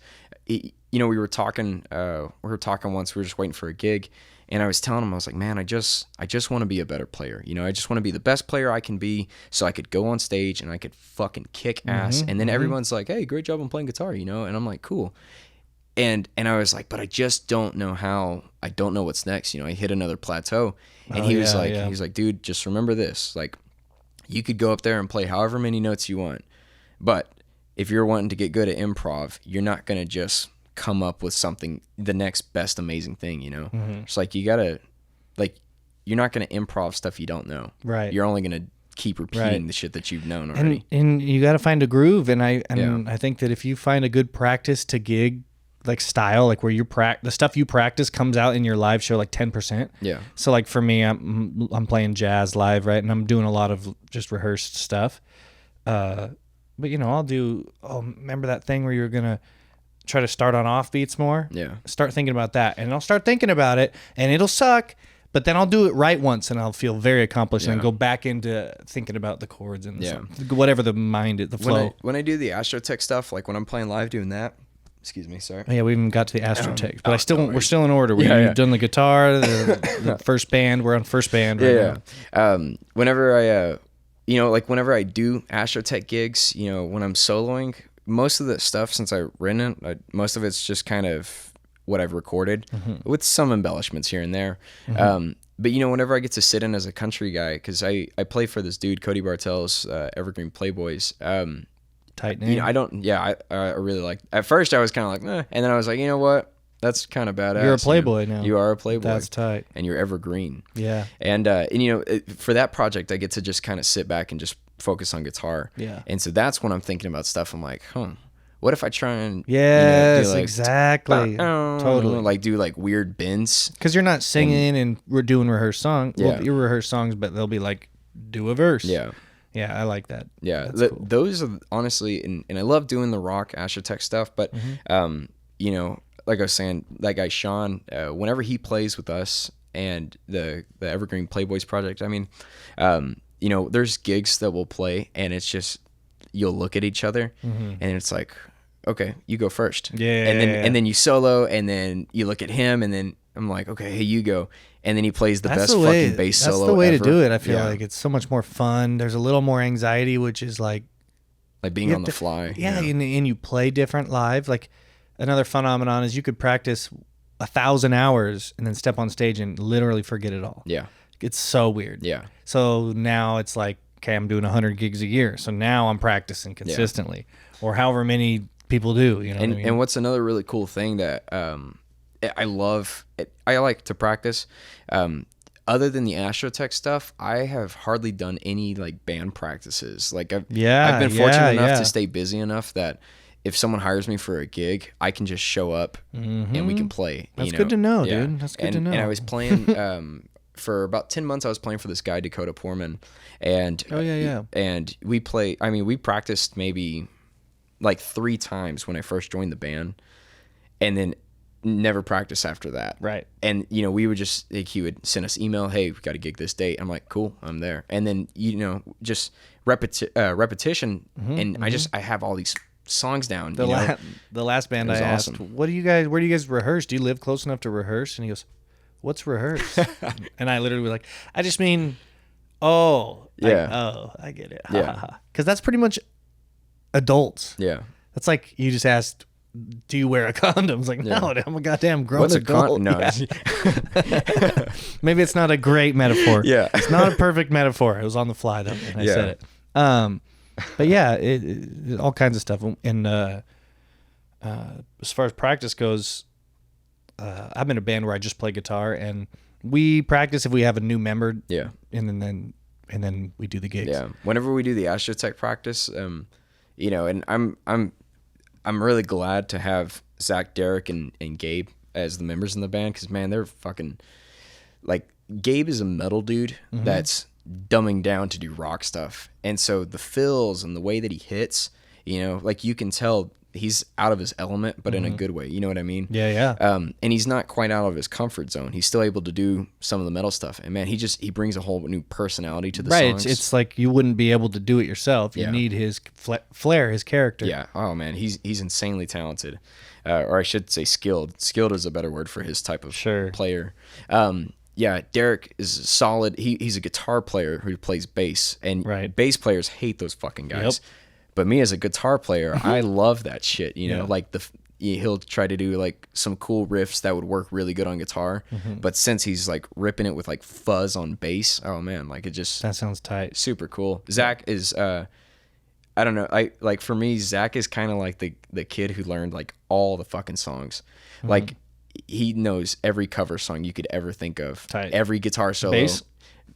We were talking once. We were just waiting for a gig, and I was telling him, I was like, man, I just want to be a better player. I just want to be the best player I can be, so I could go on stage and I could fucking kick ass. And then everyone's like, hey, great job on playing guitar, and I'm like, cool. And I was like, but I just don't know how. I don't know what's next. I hit another plateau. And he was like, dude, just remember this. Like, you could go up there and play however many notes you want, but if you're wanting to get good at improv, you're not going to just come up with something, the next best amazing thing, It's like, you got to, like, you're not going to improv stuff you don't know. Right. You're only going to keep repeating the shit that you've known already. And you got to find a groove. And I think that if you find a good practice to gig, like style, like where the stuff you practice comes out in your live show like 10%. Yeah. So like for me, I'm playing jazz live, right? And I'm doing a lot of just rehearsed stuff. But remember that thing where you're gonna try to start on offbeats more? Yeah. Start thinking about that, and I'll start thinking about it, and it'll suck. But then I'll do it right once, and I'll feel very accomplished, and then go back into thinking about the chords and whatever the flow. When I do the Astrotecs stuff, like when I'm playing live doing that. Excuse me, sorry. Oh, yeah, we even got to the Astrotecs, but we're still in order. We've done the guitar, the first band. We're on first band right now. Whenever I, whenever I do Astrotech gigs, when I'm soloing, most of the stuff, since I've written it, most of it's just kind of what I've recorded with some embellishments here and there. But whenever I get to sit in as a country guy, because I play for this dude, Cody Bartell's Evergreen Playboys. Tight name. I really like. At first, I was kind of like, and then I was like, you know what? That's kind of badass. You're a playboy now. You are a playboy. That's tight. And you're evergreen. Yeah. And for that project, I get to just kind of sit back and just focus on guitar. Yeah. And so that's when I'm thinking about stuff. I'm like, what if I try and yes, do like, exactly, totally, like do like weird bends because you're not singing and we're doing rehearsed songs. Yeah. Well, you rehearse songs, but they'll be like do a verse. Yeah. Yeah, I like that. Yeah, cool. Those are honestly, and I love doing the rock Astrotecs stuff, but like I was saying, that guy Sean, whenever he plays with us and the Evergreen Playboys project, I mean, there's gigs that we'll play, and it's just you'll look at each other, and it's like, okay, you go first, and then you solo, and then you look at him, and then I'm like, okay, hey, you go. And then he plays the best fucking bass solo. That's the way ever. to do it. I feel like it's so much more fun. There's a little more anxiety, which is like being on the fly. Yeah, and you play different live. Like another phenomenon is you could practice 1,000 hours and then step on stage and literally forget it all. Yeah, it's so weird. Yeah. So now it's like, okay, I'm doing 100 gigs a year. So now I'm practicing consistently, or however many people do. You know, what I mean? And what's another really cool thing that I love, I like to practice. Other than the Astrotech stuff, I have hardly done any like band practices. Like I've been fortunate enough to stay busy enough that if someone hires me for a gig, I can just show up and we can play. That's good to know, dude. That's good to know. And I was playing for about 10 months. I was playing for this guy Dakota Poorman, and and we practiced maybe like 3 times when I first joined the band, and then never practiced after that. Right. And we would just like, he would send us email, hey, we've got a gig this date. I'm like, cool, I'm there. And then just repetition, and I have all these songs down. The last band I asked, awesome. where do you guys rehearse? Do you live close enough to rehearse? And he goes, what's rehearse? And I literally was like, I just mean, I get it. Yeah. Because that's pretty much adults. Yeah. That's like you just asked, do you wear a condom? It's like, no, I'm a goddamn grown adult. No. Yeah. Maybe it's not a great metaphor. Yeah. It's not a perfect metaphor. It was on the fly, though, and I said it. But yeah, it all kinds of stuff. And as far as practice goes, I'm in a band where I just play guitar, and we practice if we have a new member. Yeah. And then we do the gigs. Yeah. Whenever we do the Astrotech practice, and I'm really glad to have Zach, Derek, and Gabe as the members in the band, because man, they're fucking like, Gabe is a metal dude that's dumbing down to do rock stuff, and so the fills and the way that he hits, like you can tell he's out of his element, but in a good way. You know what I mean? Yeah. And he's not quite out of his comfort zone. He's still able to do some of the metal stuff. And man, he brings a whole new personality to the songs. Right. It's like you wouldn't be able to do it yourself. You need his flair, his character. Yeah. Oh man, he's insanely talented, or I should say skilled. Skilled is a better word for his type of player. Yeah, Derek is solid. He's a guitar player who plays bass, and bass players hate those fucking guys. Yep. But me as a guitar player, I love that shit. Like he'll try to do like some cool riffs that would work really good on guitar. But since he's like ripping it with like fuzz on bass, oh man, like that sounds tight. Super cool. Zach is, I don't know. For me, Zach is kind of like the kid who learned like all the fucking songs. Like he knows every cover song you could ever think of. Tight. Every guitar solo. Bass?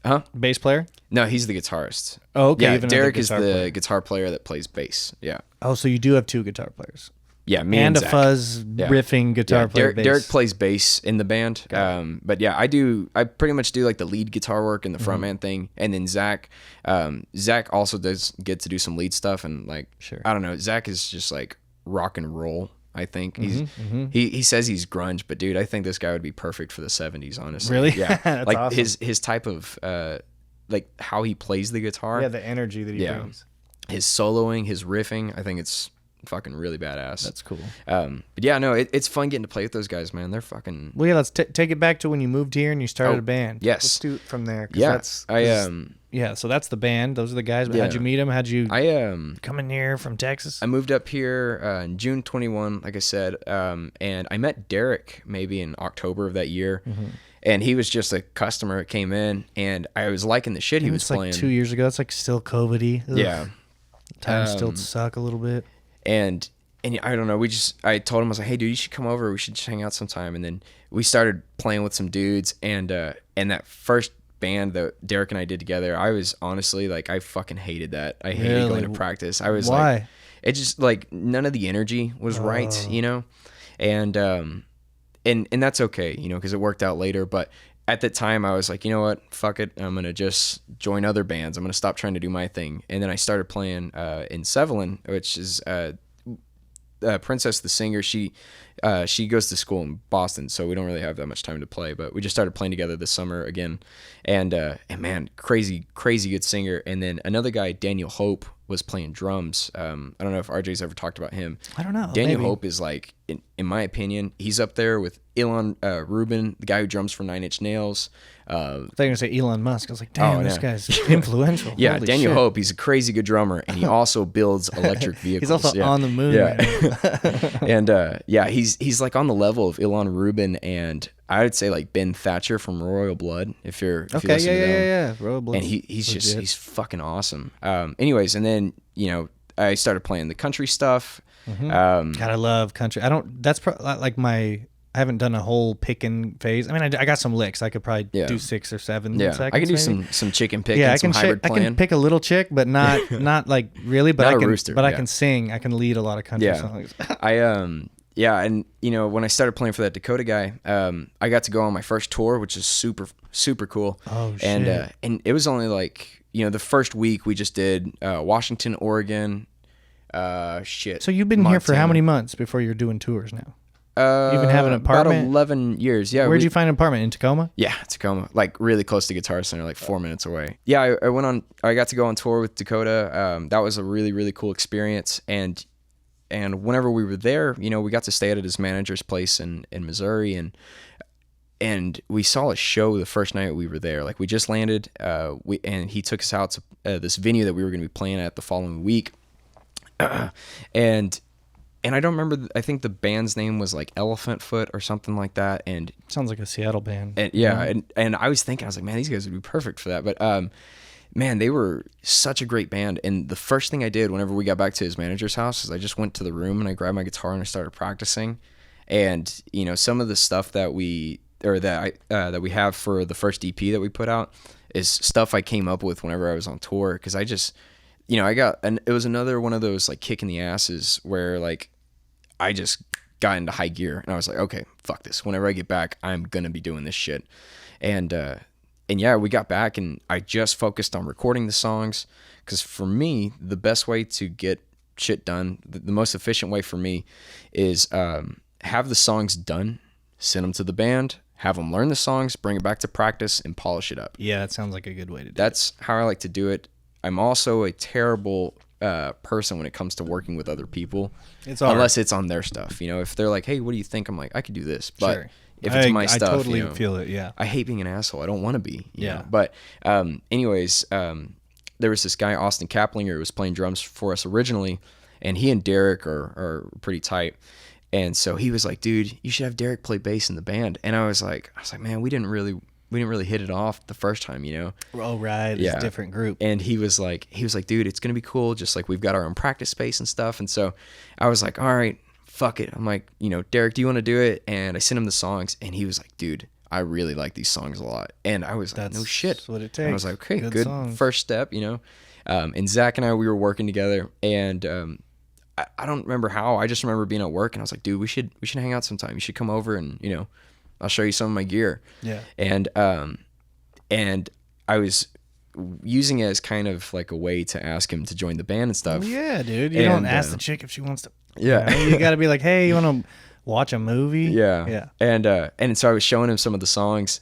Huh? Bass player? No, he's the guitarist. Oh, okay. Yeah, Derek is the guitar player that plays bass. Yeah. Oh, so you do have 2 guitar players. Yeah, me and a Zach. Fuzz riffing guitar player. Derek plays bass in the band. But yeah, I pretty much do like the lead guitar work and the frontman thing, and then Zach also does get to do some lead stuff, and like I don't know, Zach is just like rock and roll. I think he says he's grunge, but dude, I think this guy would be perfect for the 70s, honestly. Really? Yeah. That's like awesome. his type of like how he plays the guitar. Yeah, the energy that he brings. His soloing, his riffing, I think it's fucking really badass. That's cool. But yeah, no, it's fun getting to play with those guys, man. They're fucking. Well, yeah, let's take it back to when you moved here and you started a band. Yes. Let's do it from there. Yeah. So that's the band. Those are the guys. But how'd you meet them? How'd you come in here from Texas? I moved up here in June 21, like I said, and I met Derek maybe in October of that year, and he was just a customer that came in, and I was liking the shit he was playing. It's like 2 years ago. It's like still COVID-y. Yeah. Times still suck a little bit. And I don't know, I told him, I was like, hey dude, you should come over, we should just hang out sometime. And then we started playing with some dudes, and that first band that Derek and I did together, I was honestly like, I fucking hated that. I hated going to practice. I was like, it just like none of the energy was right, you know? And that's okay, you know, because it worked out later. But at the time I was like, you know what, fuck it, I'm gonna just join other bands, I'm gonna stop trying to do my thing. And then I started playing in Sevelin, which is Princess the singer, she goes to school in Boston, so we don't really have that much time to play, but we just started playing together this summer again. And man, crazy good singer. And then another guy, Daniel Hope, was playing drums. I don't know if RJ's ever talked about him. I don't know. Daniel Hope is like, in my opinion, he's up there with Elon Rubin, the guy who drums for Nine Inch Nails. I thought you were going to say Elon Musk. I was like, damn, this guy's influential. Yeah, Holy Daniel shit. Hope, he's a crazy good drummer, and he also builds electric vehicles. He's also on the moon. Yeah. And he's like on the level of Elon Rubin, and I would say like Ben Thatcher from Royal Blood, if you listen to them. Yeah. Royal Blood. And he's fucking awesome. Anyways, and then, you know, I started playing the country stuff. God, I love country. I haven't done a whole picking phase. I mean, I got some licks. I could probably do 6 or 7 seconds. I can do maybe. some chicken picking, Yeah, some hybrid I playing. can pick a little chick, but not like really. But Not I a can. rooster, but I yeah. can sing. I can lead a lot of country songs. And you know, when I started playing for that Dakota guy, I got to go on my first tour, which is super cool. Oh shit! And it was only like, you know, the first week we just did Washington, Oregon. So you've been here for how many months before you're doing tours now? You've been having an apartment? About 11 years, yeah. Where'd you find an apartment? In Tacoma? Yeah, Tacoma, like really close to Guitar Center, like 4 minutes away. Yeah, I got to go on tour with Dakota. That was a really cool experience. And whenever we were there, you know, we got to stay at his manager's place in Missouri, and we saw a show the first night we were there. Like, we just landed, and he took us out to this venue that we were going to be playing at the following week. And I don't remember, I think the band's name was like Elephant Foot or something like that. And sounds like a Seattle band. And I was thinking, I was like, man, these guys would be perfect for that. But man, they were such a great band. And the first thing I did whenever we got back to his manager's house is I just went to the room and I grabbed my guitar and I started practicing. And, you know, some of the stuff that we have for the first EP that we put out is stuff I came up with whenever I was on tour. Cause I just, you know, it was another one of those like kick in the asses where like I just got into high gear and I was like, okay, fuck this. Whenever I get back, I'm going to be doing this shit. And yeah, we got back and I just focused on recording the songs. Cause for me, the best way to get shit done, the most efficient way for me is, have the songs done, send them to the band, have them learn the songs, bring it back to practice and polish it up. Yeah, that sounds like a good way to do it. That's how I like to do it. I'm also a terrible person when it comes to working with other people. Unless it's on their stuff. You know, if they're like, hey, what do you think? I'm like, I could do this. But sure. if it's my stuff, I totally you know, feel it, yeah. I hate being an asshole. I don't want to be. You Yeah. know? But anyways, there was this guy, Austin Kaplinger, who was playing drums for us originally, and he and Derek are pretty tight. And so he was like, dude, you should have Derek play bass in the band. And I was like, man, we didn't really hit it off the first time, you know? Oh, right. It's a different group. And he was like, dude, it's going to be cool. Just like we've got our own practice space and stuff. And so I was like, all right, fuck it. I'm like, you know, Derek, do you want to do it? And I sent him the songs and he was like, dude, I really like these songs a lot. And I was like, no shit. That's what it takes. And I was like, okay, good songs. first step, you know? And Zach and I, we were working together and, I don't remember how. I just remember being at work and I was like, dude, we should hang out sometime. You should come over and, you know, I'll show you some of my gear. Yeah. And I was using it as kind of like a way to ask him to join the band and stuff. Well, yeah, dude. You don't ask the chick if she wants to. Yeah. You know, you got to be like, hey, you want to watch a movie? Yeah. Yeah. And so I was showing him some of the songs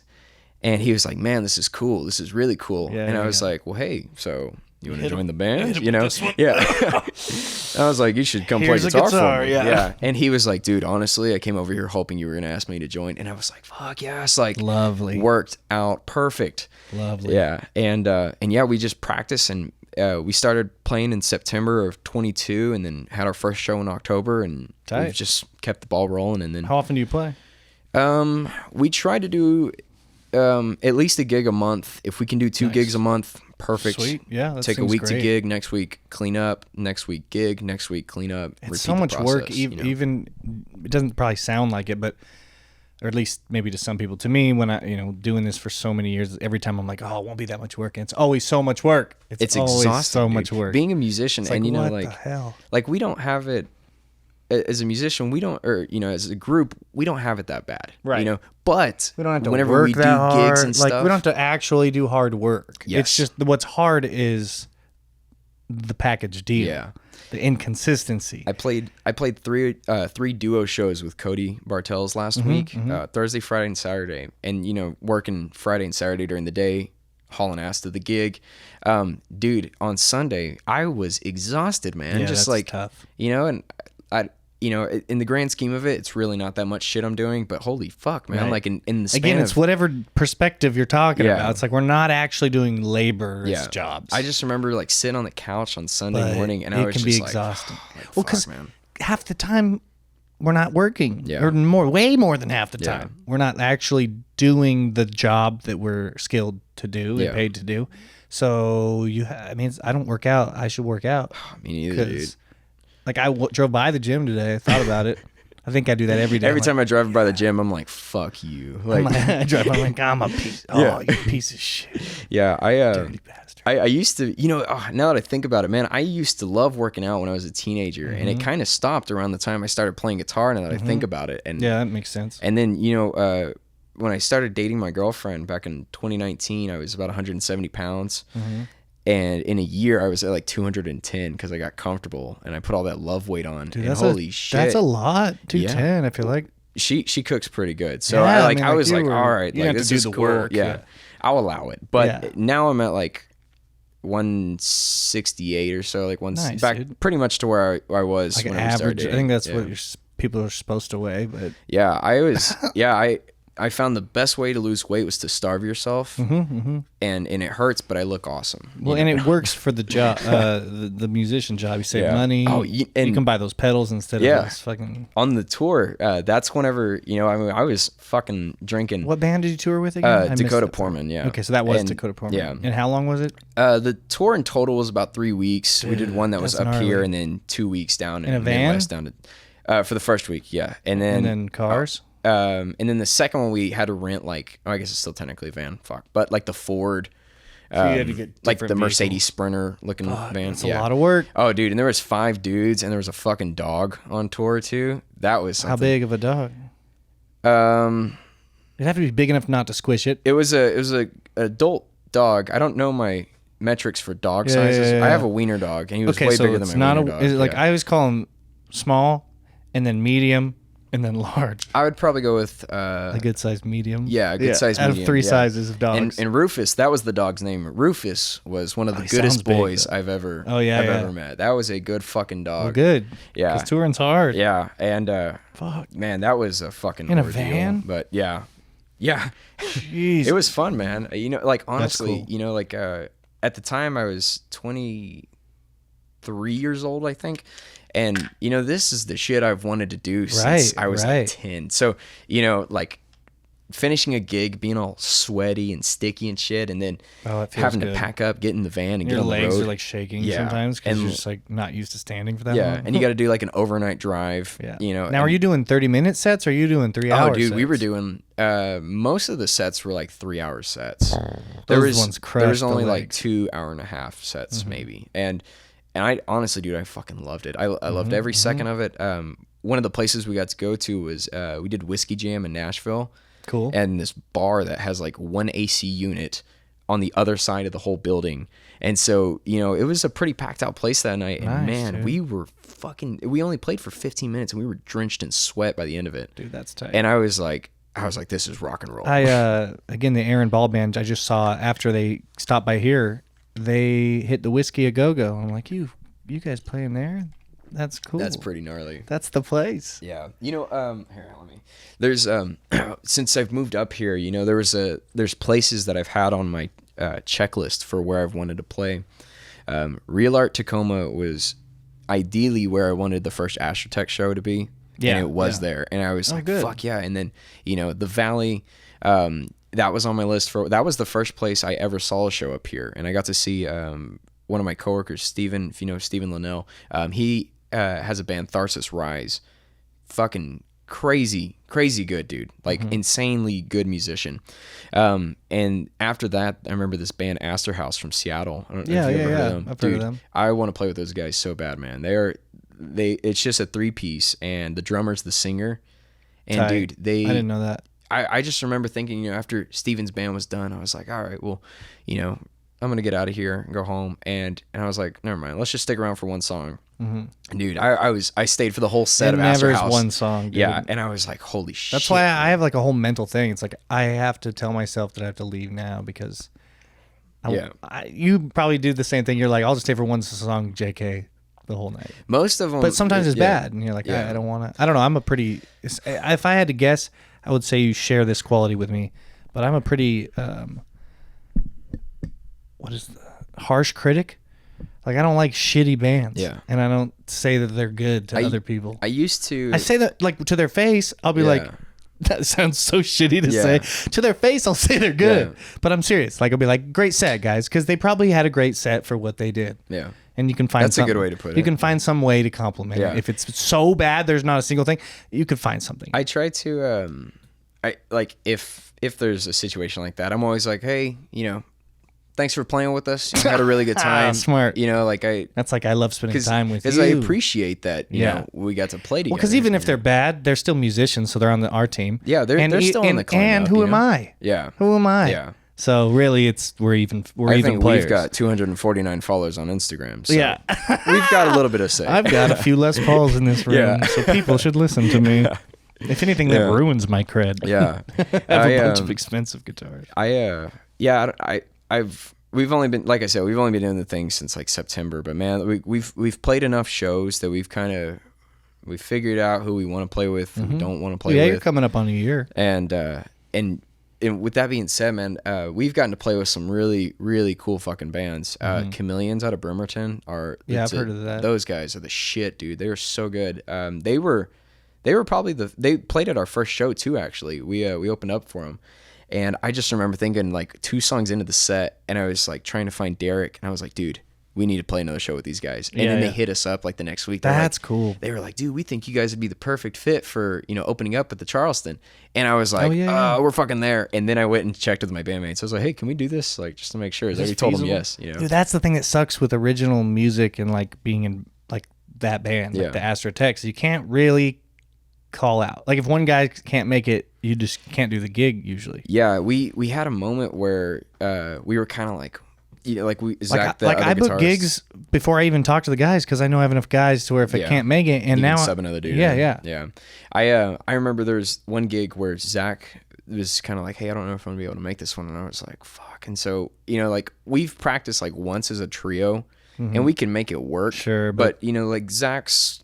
and he was like, man, this is cool. This is really cool. Yeah, and I was like, well, hey, so you want to join the band? You know? Yeah. I was like, you should come play guitar for me. Yeah. And he was like, dude, honestly, I came over here hoping you were going to ask me to join. And I was like, fuck yes. Like, lovely. Worked out perfect. Lovely. Yeah. And yeah, we just practiced and we started playing in September of 22 and then had our first show in October and we've just kept the ball rolling. And then how often do you play? We try to do at least a gig a month. If we can do 2 gigs a month, perfect. Sweet. Yeah, that take a seems week great. to gig, next week clean up, next week gig, next week clean up. It's repeat so the much work. process, you know? Even it doesn't probably sound like it, but or at least maybe to some people. To me, when I doing this for so many years, every time I'm like, oh, it won't be that much work. And it's always so much work. It's always exhausting. so dude. much work. Being a musician, It's and what like the hell? like we don't have it as a musician. We don't, or as a group, we don't have it that bad, Right. But We don't have to whenever work we that do hard. gigs and like stuff, we don't have to actually do hard work. Yes. It's just what's hard is the package deal. Yeah. The inconsistency. I played three duo shows with Cody Bartels last week, Thursday, Friday, and Saturday, and working Friday and Saturday during the day, hauling ass to the gig. Dude, on Sunday I was exhausted, man. Yeah, just that's like tough. And I in the grand scheme of it, it's really not that much shit I'm doing, but holy fuck, man. Right. Like in the span Again, it's of, whatever perspective you're talking Yeah. about. It's like we're not actually doing labor jobs. I just remember like sitting on the couch on Sunday But morning, and it I was can just be like, exhausting. like, Well, fuck, because man. half the time we're not working, Yeah. or way more than half the Yeah. time we're not actually doing the job that we're skilled to do and Yeah. paid to do. So I don't work out. I should work out. Me neither, dude. 'Cause, like I drove by the gym today. I thought about it. I think I do that every day. Every time I drive by the gym, I'm like, fuck you. Like, I drive by, I'm like, I'm a piece. Oh, you piece of shit. yeah, Dirty bastard. I used to, now that I think about it, man, I used to love working out when I was a teenager, and it kind of stopped around the time I started playing guitar. Now that I think about it, and Yeah, that makes sense. and then when I started dating my girlfriend back in 2019, I was about 170 pounds, and in a year I was at like 210 because I got comfortable and I put all that love weight on. Dude, and holy shit, that's a lot. 210. I feel like. she cooks pretty good, so Yeah, I was like, all right, you like have to this do is the cool. work, Yeah, yeah. I'll allow it. But Yeah. now I'm at like 168 or so, like Nice, back dude. pretty much to where I was Like when an I started average. I dating. think that's Yeah. what people are supposed to weigh. But Yeah, I found the best way to lose weight was to starve yourself, and it hurts, but I look awesome. well, and it works for the job, the musician job. You save Yeah. money. Oh, you and- can buy those pedals instead Yeah. of those fucking. On the tour, that's whenever I was fucking drinking. What band did you tour with again? I missed Dakota that. Poorman, yeah. Okay, so that was And- Dakota Poorman. yeah. And how long was it? The tour in total was about 3 weeks. We did one that was that's up here, gnarly. and then 2 weeks down In a in van? Midwest down to for the first week, yeah, and then cars. and then the second one we had to rent I guess it's still technically a van, but like the Ford, you had to get like the different Mercedes vehicles. Sprinter looking van. That's a yeah. lot of work. Oh, dude, and there was 5 dudes, and there was a fucking dog on tour too. That was How something. big of a dog? Um, It'd have to be big enough not to squish it. it was a adult dog. I don't know my metrics for dog Yeah, sizes. yeah, yeah. I have a wiener dog, and he was Okay, way so bigger than it's my not wiener dog. Is it like yeah. I always call them small, and then medium, and then large. I would probably go with A good sized medium. yeah, a good size Out medium. of 3 yeah. sizes of dogs. And Rufus, that was the dog's name. Rufus was one of the he goodest sounds big, boys though. I've ever Oh, yeah, I've yeah. ever met. That was a good fucking dog. well, good. Yeah. Because touring's hard. Yeah, and Fuck. man, that was a fucking In a ordeal. van? But yeah. Jeez. It was fun, man. Like honestly, cool. at the time I was 23 years old, I think. And this is the shit I've wanted to do since I was like 10. So, like finishing a gig, being all sweaty and sticky and shit, and then Oh, it feels having good. to pack up, get in the van, and Your get on the legs road. are like shaking Yeah. sometimes because And- you're just like not used to standing for that Yeah, long. and you got to do like an overnight drive. Yeah. Now, Now, are you doing 30-minute sets or are you doing 3 hours? Oh, dude, we were doing most of the sets were like 3-hour sets. Those ones there was crushed the only like legs. 2.5-hour sets maybe, and I honestly, dude, I fucking loved it. I loved every second of it. One of the places we got to go to was we did Whiskey Jam in Nashville. Cool. And this bar that has like one AC unit on the other side of the whole building. And so, it was a pretty packed out place that night. And Nice, man, dude. we only played for 15 minutes and we were drenched in sweat by the end of it. Dude, that's tight. And I was like, this is rock and roll. Again, the Aaron Ball Band, I just saw after they stopped by here, they hit the Whiskey A Go-Go. I'm like, you guys playing there? That's cool. That's pretty gnarly. That's the place. Yeah. Here, let me. There's since I've moved up here, there's places that I've had on my checklist for where I've wanted to play. Real Art Tacoma was ideally where I wanted the first Astrotecs show to be. Yeah, And it was yeah. there. And I was like, good. fuck yeah. And then, the Valley, that was on my list that was the first place I ever saw a show up here, and I got to see one of my coworkers, Steven, if you know Steven Linnell. He has a band, Tharsis Rise. Fucking crazy good dude, like insanely good musician. And after that, I remember this band Astrotecs from Seattle. I don't know if you ever heard of them. I've Dude, heard of them. I want to play with those guys so bad, man. It's just a 3-piece, and the drummer's the singer. And Tight. dude, I didn't know that. I just remember thinking, after Steven's band was done, I was like, all right, well, I'm gonna get out of here and go home. And I was like, never mind, let's just stick around for one song. Mm-hmm. Dude, I stayed for the whole set of Astor House. Never is one song, dude. Yeah, and I was like, holy shit. That's why I have like a whole mental thing. It's like I have to tell myself that I have to leave now because you probably do the same thing. You're like, I'll just stay for one song, JK, the whole night. Most of them, but sometimes it's bad, and you're like, I don't want to. I don't know. I'm a pretty. If I had to guess, I would say you share this quality with me, but I'm a pretty harsh critic. Like, I don't like shitty bands. Yeah. And I don't say that they're good to other people. I used to. I say that, like, to their face, I'll be like, that sounds so shitty to say. To their face, I'll say they're good. Yeah. But I'm serious. Like, I'll be like, great set, guys. Because they probably had a great set for what they did. Yeah. And you can find That's a good way to put it. You can find some way to compliment it. If it's so bad, there's not a single thing, you could find something. I try to, if there's a situation like that, I'm always like, hey, thanks for playing with us. You had a really good time. Smart. That's like, I love spending time with you. Because I appreciate that, we got to play together. Because even if they're bad, they're still musicians, so they're on our team. Yeah, they're still on the cleanup. And who am I? Yeah. Who am I? Yeah. So really, we're even players. We've got 249 followers on Instagram. So we've got a little bit of say. I've got a few Les Pauls in this room, so people should listen to me. Yeah. If anything, that ruins my cred. Yeah. I have a bunch of expensive guitars. We've only been, like I said, we've only been doing the thing since like September, but man, we've played enough shows that we've figured out who we want to play with, who don't want to play with. Yeah, you're coming up on a year. And with that being said, man, we've gotten to play with some really, really cool fucking bands. Chameleons out of Bremerton I've heard of that. Those guys are the shit, dude. They are so good. They were probably they played at our first show too. Actually, we opened up for them. And I just remember thinking, like, 2 songs into the set, and I was like trying to find Derek, and I was like, dude, we need to play another show with these guys. And then they hit us up like the next week. That's cool. They were like, dude, we think you guys would be the perfect fit for, opening up at the Charleston. And I was like, we're fucking there. And then I went and checked with my bandmates. I was like, hey, can we do this? Like, just to make sure. We told them yes. Dude, that's the thing that sucks with original music and like being in like that band, like the Astrotecs. You can't really call out. Like, if one guy can't make it, you just can't do the gig usually. Yeah, we had a moment where we were kind of like, Zach, I book gigs before I even talk to the guys because I know I have enough guys to where if I can't make it, and you now can sub another dude. Yeah. I remember there was one gig where Zach was kind of like, hey, I don't know if I'm gonna be able to make this one, and I was like, fuck. And so like we've practiced like once as a trio, and we can make it work. Sure, but like Zach's,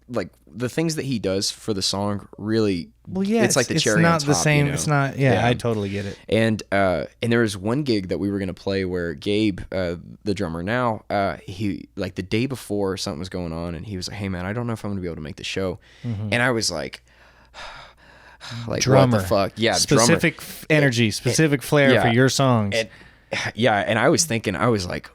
like, the things that he does for the song really, it's like the cherry on top. It's not the same. It's not. Yeah, I totally get it. And there was one gig that we were gonna play where Gabe, the drummer now, he, like, the day before something was going on, and he was like, hey man, I don't know if I'm gonna be able to make the show. And I was like drummer, what the fuck? Yeah, specific drummer. Energy, specific flair for your songs. And I was thinking, I was like,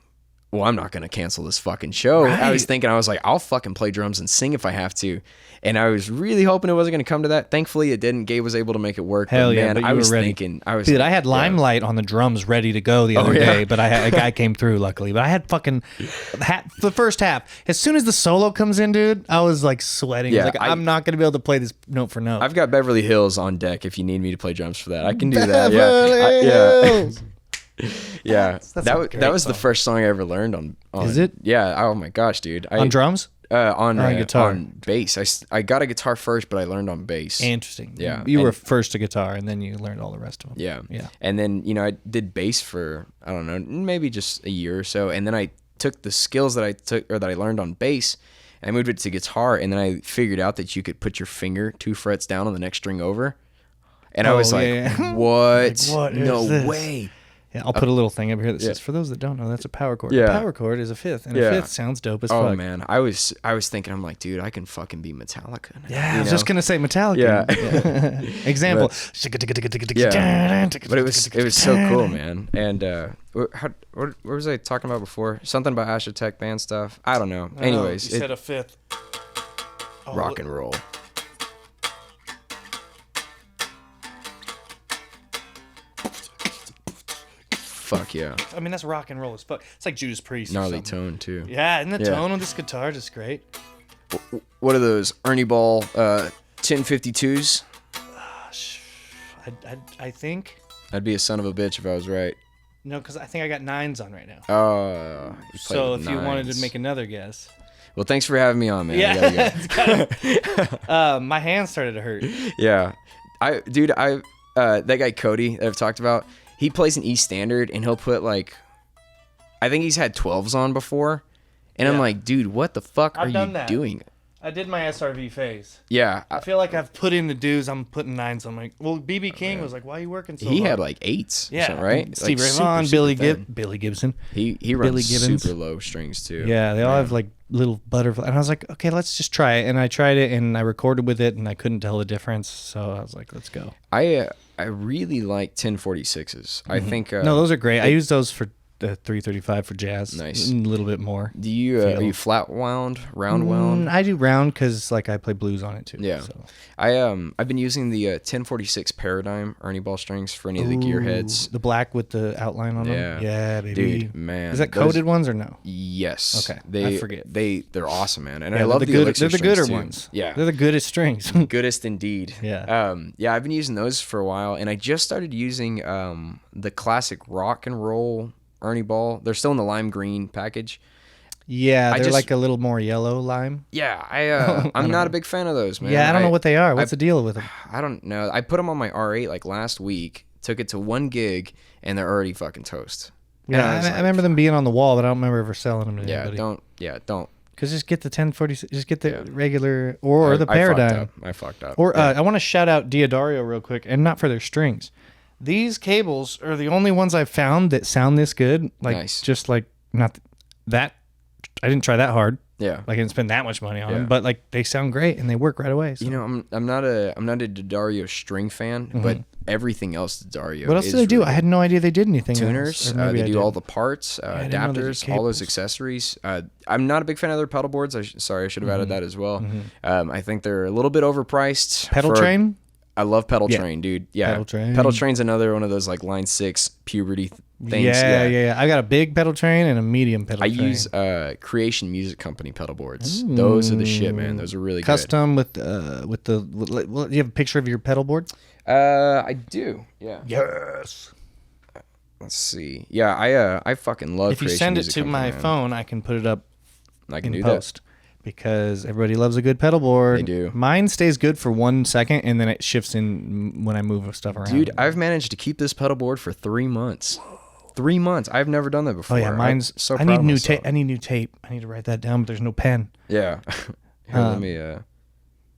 well, I'm not going to cancel this fucking show. Right. I was thinking, I'll fucking play drums and sing if I have to. And I was really hoping it wasn't going to come to that. Thankfully, it didn't. Gabe was able to make it work. Hell but yeah, man, but you were ready. Dude, I had Limelight on the drums ready to go the other day, but a guy came through, luckily. But I had fucking the first half. As soon as the solo comes in, dude, I was like sweating. Yeah, I'm not going to be able to play this note for note. I've got Beverly Hills on deck if you need me to play drums for that. I can do that. Yeah. Yeah, that was the first song I ever learned on. Is it? Yeah. Oh my gosh, dude. On drums? On guitar. On bass. I got a guitar first, but I learned on bass. Interesting. Yeah. You were first to guitar, and then you learned all the rest of them. Yeah. Yeah. And then I did bass for, I don't know, maybe just a year or so, and then I took the skills that I learned on bass, and I moved it to guitar, and then I figured out that you could put your finger 2 frets down on the next string over, and I was like, what? Like, what no is this? way. Yeah, I'll put a little thing up here that says, for those that don't know, that's a power chord. Yeah. A power chord is a fifth, and a fifth sounds dope as fuck. Oh, man. I was thinking, I'm like, dude, I can fucking be Metallica now. Yeah, I was just going to say Metallica. Yeah. Example. But it was so cool, man. And what was I talking about before? Something about Astrotecs band stuff. I don't know. Anyways. You said a fifth. Rock and roll. Fuck yeah. I mean, that's rock and roll as fuck. It's like Judas Priest. Gnarly tone, too. Yeah, and the tone on this guitar is great. What are those? Ernie Ball 1052s? I think. I'd be a son of a bitch if I was right. No, because I think I got 9s on right now. So if you wanted to make another guess. Well, thanks for having me on, man. Yeah. My hands started to hurt. Yeah. That guy Cody that I've talked about, he plays an E standard and he'll put like, I think he's had 12s on before. And I'm like, dude, what the fuck are you doing? I did my SRV phase. Yeah. I feel like I've put in the dues. I'm putting 9s. I'm like, well, BB King was like, why are you working so hard? He had like 8s. Yeah. Right? Steve Ray like Vaughan, Billy Gibson. He runs super low strings too. Yeah. They all have like little butterfly. And I was like, okay, let's just try it. And I tried it and I recorded with it and I couldn't tell the difference. So I was like, let's go. I really like 1046s. I think. No, those are great. I use those for the 335 for jazz. Nice. A little bit more. Do you are you flat wound, round wound? I do round because like I play blues on it too. Yeah. So. I've been using the 1046 Paradigm Ernie Ball strings for any of the gearheads. The black with the outline on them. Yeah, baby. Dude, man. Is that coated ones or no? Yes. Okay. I forget. They're awesome, man. And I love the elixir They're the gooder too. ones. Yeah. They're the goodest strings. Goodest indeed. Yeah. I've been using those for a while, and I just started using the classic rock and roll Ernie Ball. They're still in the lime green package. Yeah, they're like a little more yellow lime. Yeah, I'm not a big fan of those, man. Yeah, I don't know what they are. What's the deal with them? I don't know. I put them on my R8 like last week, took it to one gig, and they're already fucking toast. Yeah, I remember them being on the wall, but I don't remember ever selling them to anybody. Don't. Because just get the 1040, just get the regular, or the Paradigm. I fucked up. Or I want to shout out Diodario real quick, and not for their strings. These cables are the only ones I've found that sound this good. Like, just like, not that, I didn't try that hard. Yeah. Like, I didn't spend that much money on them, but like, they sound great and they work right away. So. You know, I'm not a Diodario string fan, but everything else Diodario. What else do they do? I had no idea they did anything. Tuners, they do all the parts, adapters, all those accessories. I'm not a big fan of their pedal boards. I should have added that as well. I think they're a little bit overpriced. Pedal Train? I love Pedal Train, dude. Yeah, Pedal Train's another one of those like Line 6 puberty things. Yeah. I got a big pedal train and a medium pedal train. I use Creation Music Company pedal boards. Those are the shit, man. Those are really custom with the. Well, you have a picture of your pedal board? I do. Yeah. Yes. Let's see. Yeah, I fucking love. If you send it to my phone, I can put it up. I can in do post. That. Because everybody loves a good pedal board. They do. Mine stays good for 1 second, and then it shifts in when I move stuff around. Dude, I've managed to keep this pedal board for 3 months. 3 months. I've never done that before. Oh yeah, mine's so. I need new tape. I need new tape. I need to write that down, but there's no pen. Yeah. Here, let me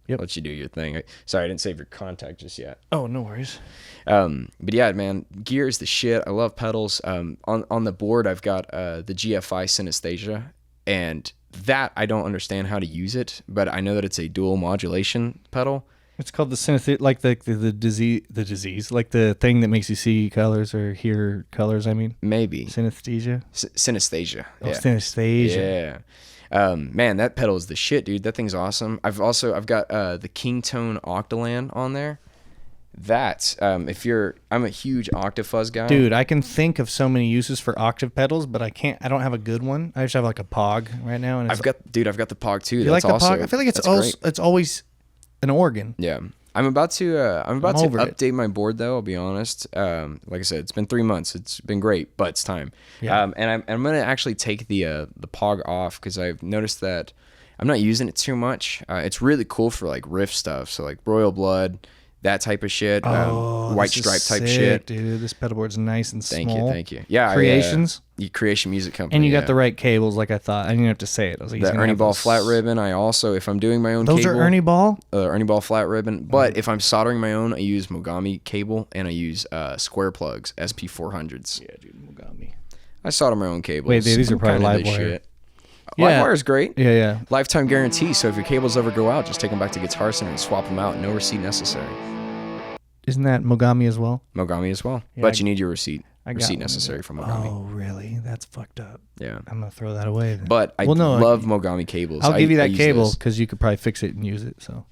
let you do your thing. Sorry, I didn't save your contact just yet. Oh, no worries. But yeah, man, gear is the shit. I love pedals. On the board, I've got the GFI synesthesia, and that I don't understand how to use it, but I know that it's a dual modulation pedal. It's called the synesthesia, like the disease, like the thing that makes you see colors or hear colors. I mean, maybe synesthesia. Synesthesia. Oh, yeah. Synesthesia. Yeah. Man, that pedal is the shit, dude. That thing's awesome. I've got the Kingtone Octaland on there. That I'm a huge octave fuzz guy. Dude, I can think of so many uses for octave pedals, but I don't have a good one. I just have like a Pog right now, and I've got the Pog too. You That's like the Pog? I feel like it's always an organ. Yeah. I'm about to update my board though, I'll be honest. Like I said, it's been 3 months. It's been great, but it's time. Yeah. And I'm going to actually take the Pog off cuz I've noticed that I'm not using it too much. It's really cool for like riff stuff, so like Royal Blood, that type of shit. Oh, White this stripe is type sick, shit. dude. This pedalboard's nice and small. Thank you. Yeah, Creations. Creation Music Company. And you got the right cables, like I thought. I didn't have to say it. I was like, the Ernie Ball flat ribbon. I also, if I'm doing my own those cable, are Ernie Ball. Ernie Ball flat ribbon. But if I'm soldering my own, I use Mogami cable and I use square plugs, SP400s. Yeah, dude, Mogami. I solder my own cables. Wait, these are probably Kinda this Livewire. shit. Yeah. Livewire's great. Yeah. Lifetime guarantee. So if your cables ever go out, just take them back to Guitar Center and swap them out. No receipt necessary. Isn't that Mogami as well? Mogami as well. Yeah, But you need your receipt. I got Receipt one. necessary from Mogami. Oh, really? That's fucked up. Yeah. I'm gonna throw that away then. But I love Mogami cables. I'll give you I that use cable this. because you could probably fix it and use it. So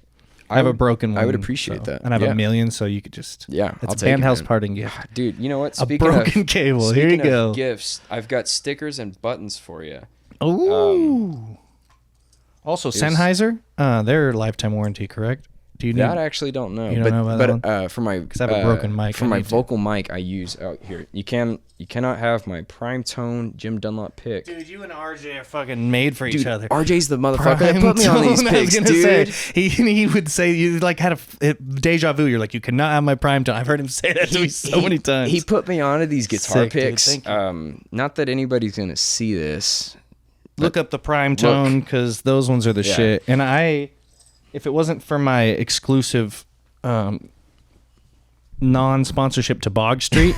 I have a broken one. I would appreciate that. And I have Yeah. a million, so you could just. Yeah, It's I'll a take it, BandHouse man. parting gift. Dude, you know what? A broken cable. Here you speaking go. of gifts, I've got stickers and buttons for you. Ooh. Also, Sennheiser, they're lifetime warranty, correct? Do you That I actually don't know. You don't know about that one? For my, I have a broken mic. For my vocal mic, I use out here. You cannot have my Primetone Jim Dunlap pick. Dude, you and RJ are fucking made for each other. RJ's the motherfucker that put me on these picks, dude. He would say you like had a deja vu. You're like, you cannot have my Primetone. I've heard him say that to me so many times. He put me onto these guitar Sick, dude. picks. Thank you. Not that anybody's gonna see this. Look up the Primetone because those ones are the shit. And if it wasn't for my exclusive non-sponsorship to Bog Street,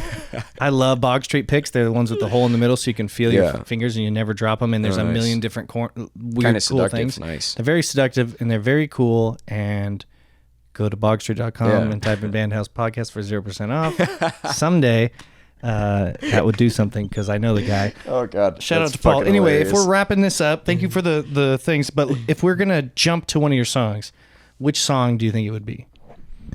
I love Bog Street picks. They're the ones with the hole in the middle so you can feel your fingers and you never drop them. And there's a million different weird, cool things. Nice. They're very seductive and they're very cool. And go to bogstreet.com and type in BandHouse Podcast for 0% off. Someday. That would do something because I know the guy. Oh God! Shout out to Paul. Anyway, if we're wrapping this up, thank you for the things. But if we're gonna jump to one of your songs, which song do you think it would be?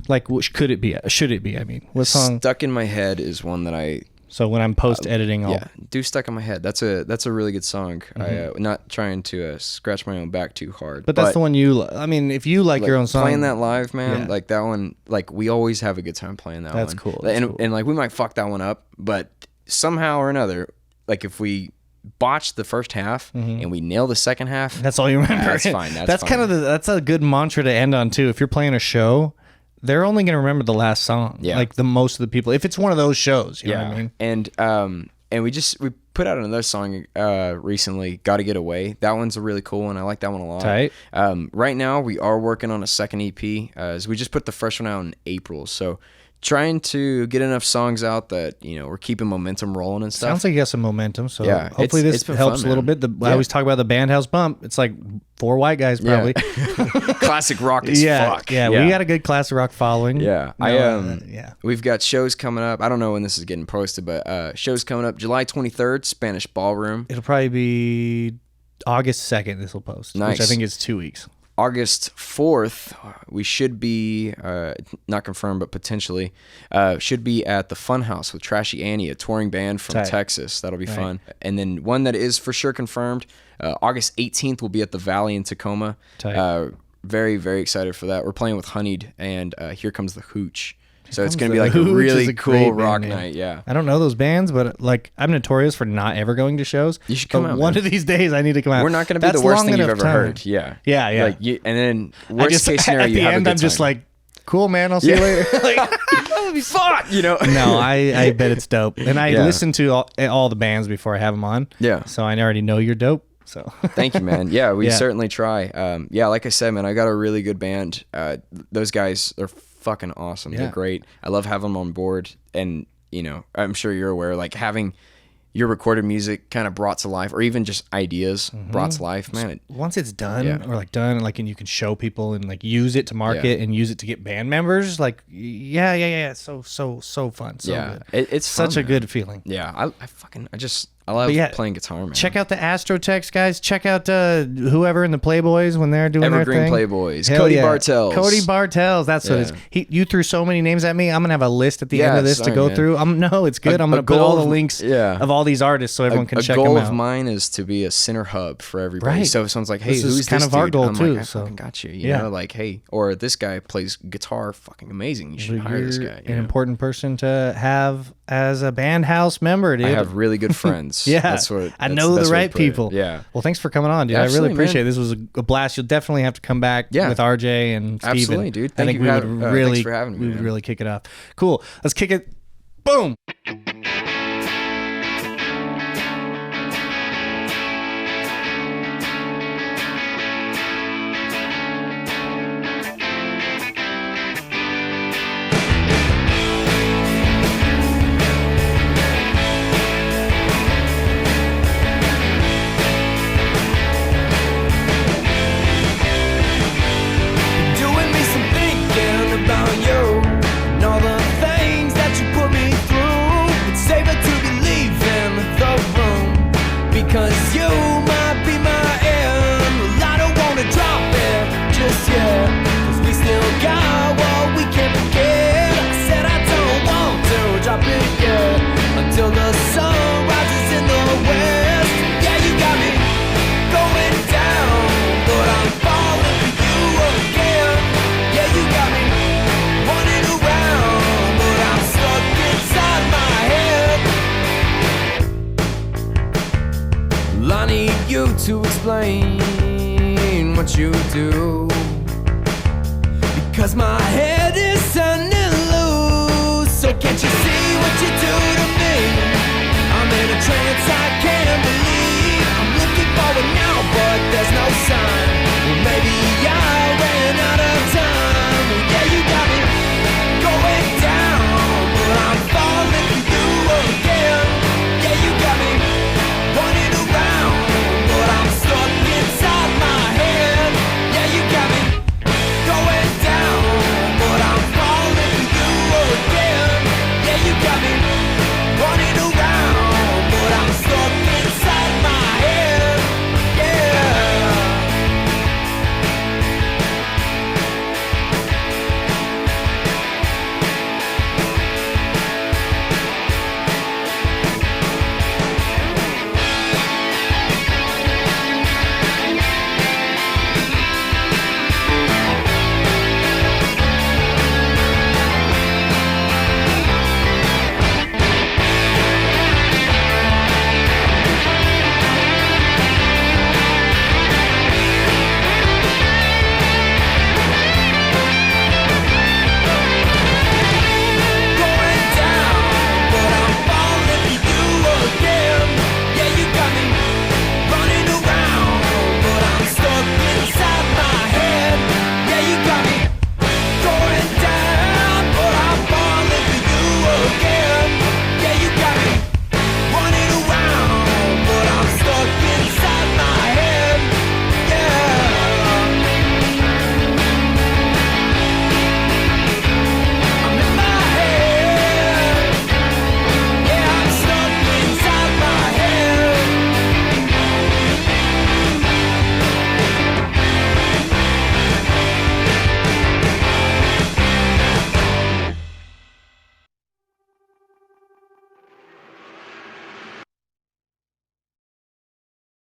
Like, which could it be? Should it be? I mean, what song? Stuck in My Head is one that I. So when I'm post editing, I'll do Stuck in My Head. That's a really good song. Mm-hmm. Not trying to scratch my own back too hard. But that's the one you. I mean, if you like your own song, playing that live, man, like that one, like we always have a good time playing that one. That's cool. And like we might fuck that one up, but somehow or another, like if we botch the first half and we nail the second half, that's all you remember. That's fine. That's fine. kind of that's a good mantra to end on too. If you're playing a show, they're only going to remember the last song. Yeah. Like the most of the people. If it's one of those shows, you know what I mean? And we put out another song recently, Gotta Get Away. That one's a really cool one. I like that one a lot. Tight. Right now we are working on a second EP. As we just put the first one out in April. So trying to get enough songs out that, you know, we're keeping momentum rolling and stuff. Sounds like you got some momentum. So yeah, hopefully this helps a little bit. I always talk about the BandHouse bump. It's like 4 white guys probably. Classic rock as fuck. Yeah, we got a good classic rock following. Yeah. We've got shows coming up. I don't know when this is getting posted, but shows coming up July 23rd, Spanish Ballroom. It'll probably be August 2nd this will post. Nice. Which I think is 2 weeks. August 4th, we should be, not confirmed, but potentially, should be at the Funhouse with Trashy Annie, a touring band from Texas. That'll be fun. And then one that is for sure confirmed, August 18th, we'll be at the Valley in Tacoma. Very, very excited for that. We're playing with Honeyed and Here Comes the Hooch. So it's going to be like a really cool rock night, yeah. I don't know those bands, but like I'm notorious for not ever going to shows. You should come out. One of these days I need to come out. We're not going to be the worst thing you've ever heard. Yeah. Yeah. Like and then worst case scenario, you have a good time. I'm just like, cool, man. I'll see you later. Fuck, you know. No, I bet it's dope. And I listen to all the bands before I have them on. Yeah. So I already know you're dope. So thank you, man. Yeah, we certainly try. Like I said, man, I got a really good band. Those guys are fucking awesome. They're great. I love having them on board. And, you know, I'm sure you're aware, like having your recorded music kind of brought to life, or even just ideas brought to life, man. Once it's done, or like done, like, and you can show people and like use it to market and use it to get band members, like, so fun. So good. It's fun, such a good feeling. Yeah, I love playing guitar, man. Check out the Astrotecs guys. Check out whoever in the Playboys when they're doing Evergreen their thing. Playboys. Cody Bartels. Cody Bartels. That's what it is. You threw so many names at me. I'm gonna have a list at the end of this to go through. No, it's good. I'm gonna put all the links of all these artists so everyone can check them out. A goal of mine is to be a center hub for everybody. Right. So if someone's like, "Hey, who's this kind of our goal I'm too. Like, I fucking got you. You know, like, hey, or this guy plays guitar, fucking amazing. You should hire this guy. An important person to have as a BandHouse member, dude. I have really good friends. Yeah, that's what I know the right people. Yeah. Well, thanks for coming on, dude. Absolutely, I really appreciate man. it. This was a blast. You'll definitely have to come back with RJ and Steven. Absolutely, dude. I think thanks for having me. We would really kick it off. Cool. Let's kick it. Boom. Cause you might be my end. Well, I don't wanna drop it just yet, cause we still got what we can't forget. I said I don't want to drop it yet until the sun rises in the west. Yeah, you got me going down, but I'm falling for you again. Yeah, you got me running around, but I'm stuck inside my head. I need you to explain what you do, because my head is turning loose. So can't you see what you do to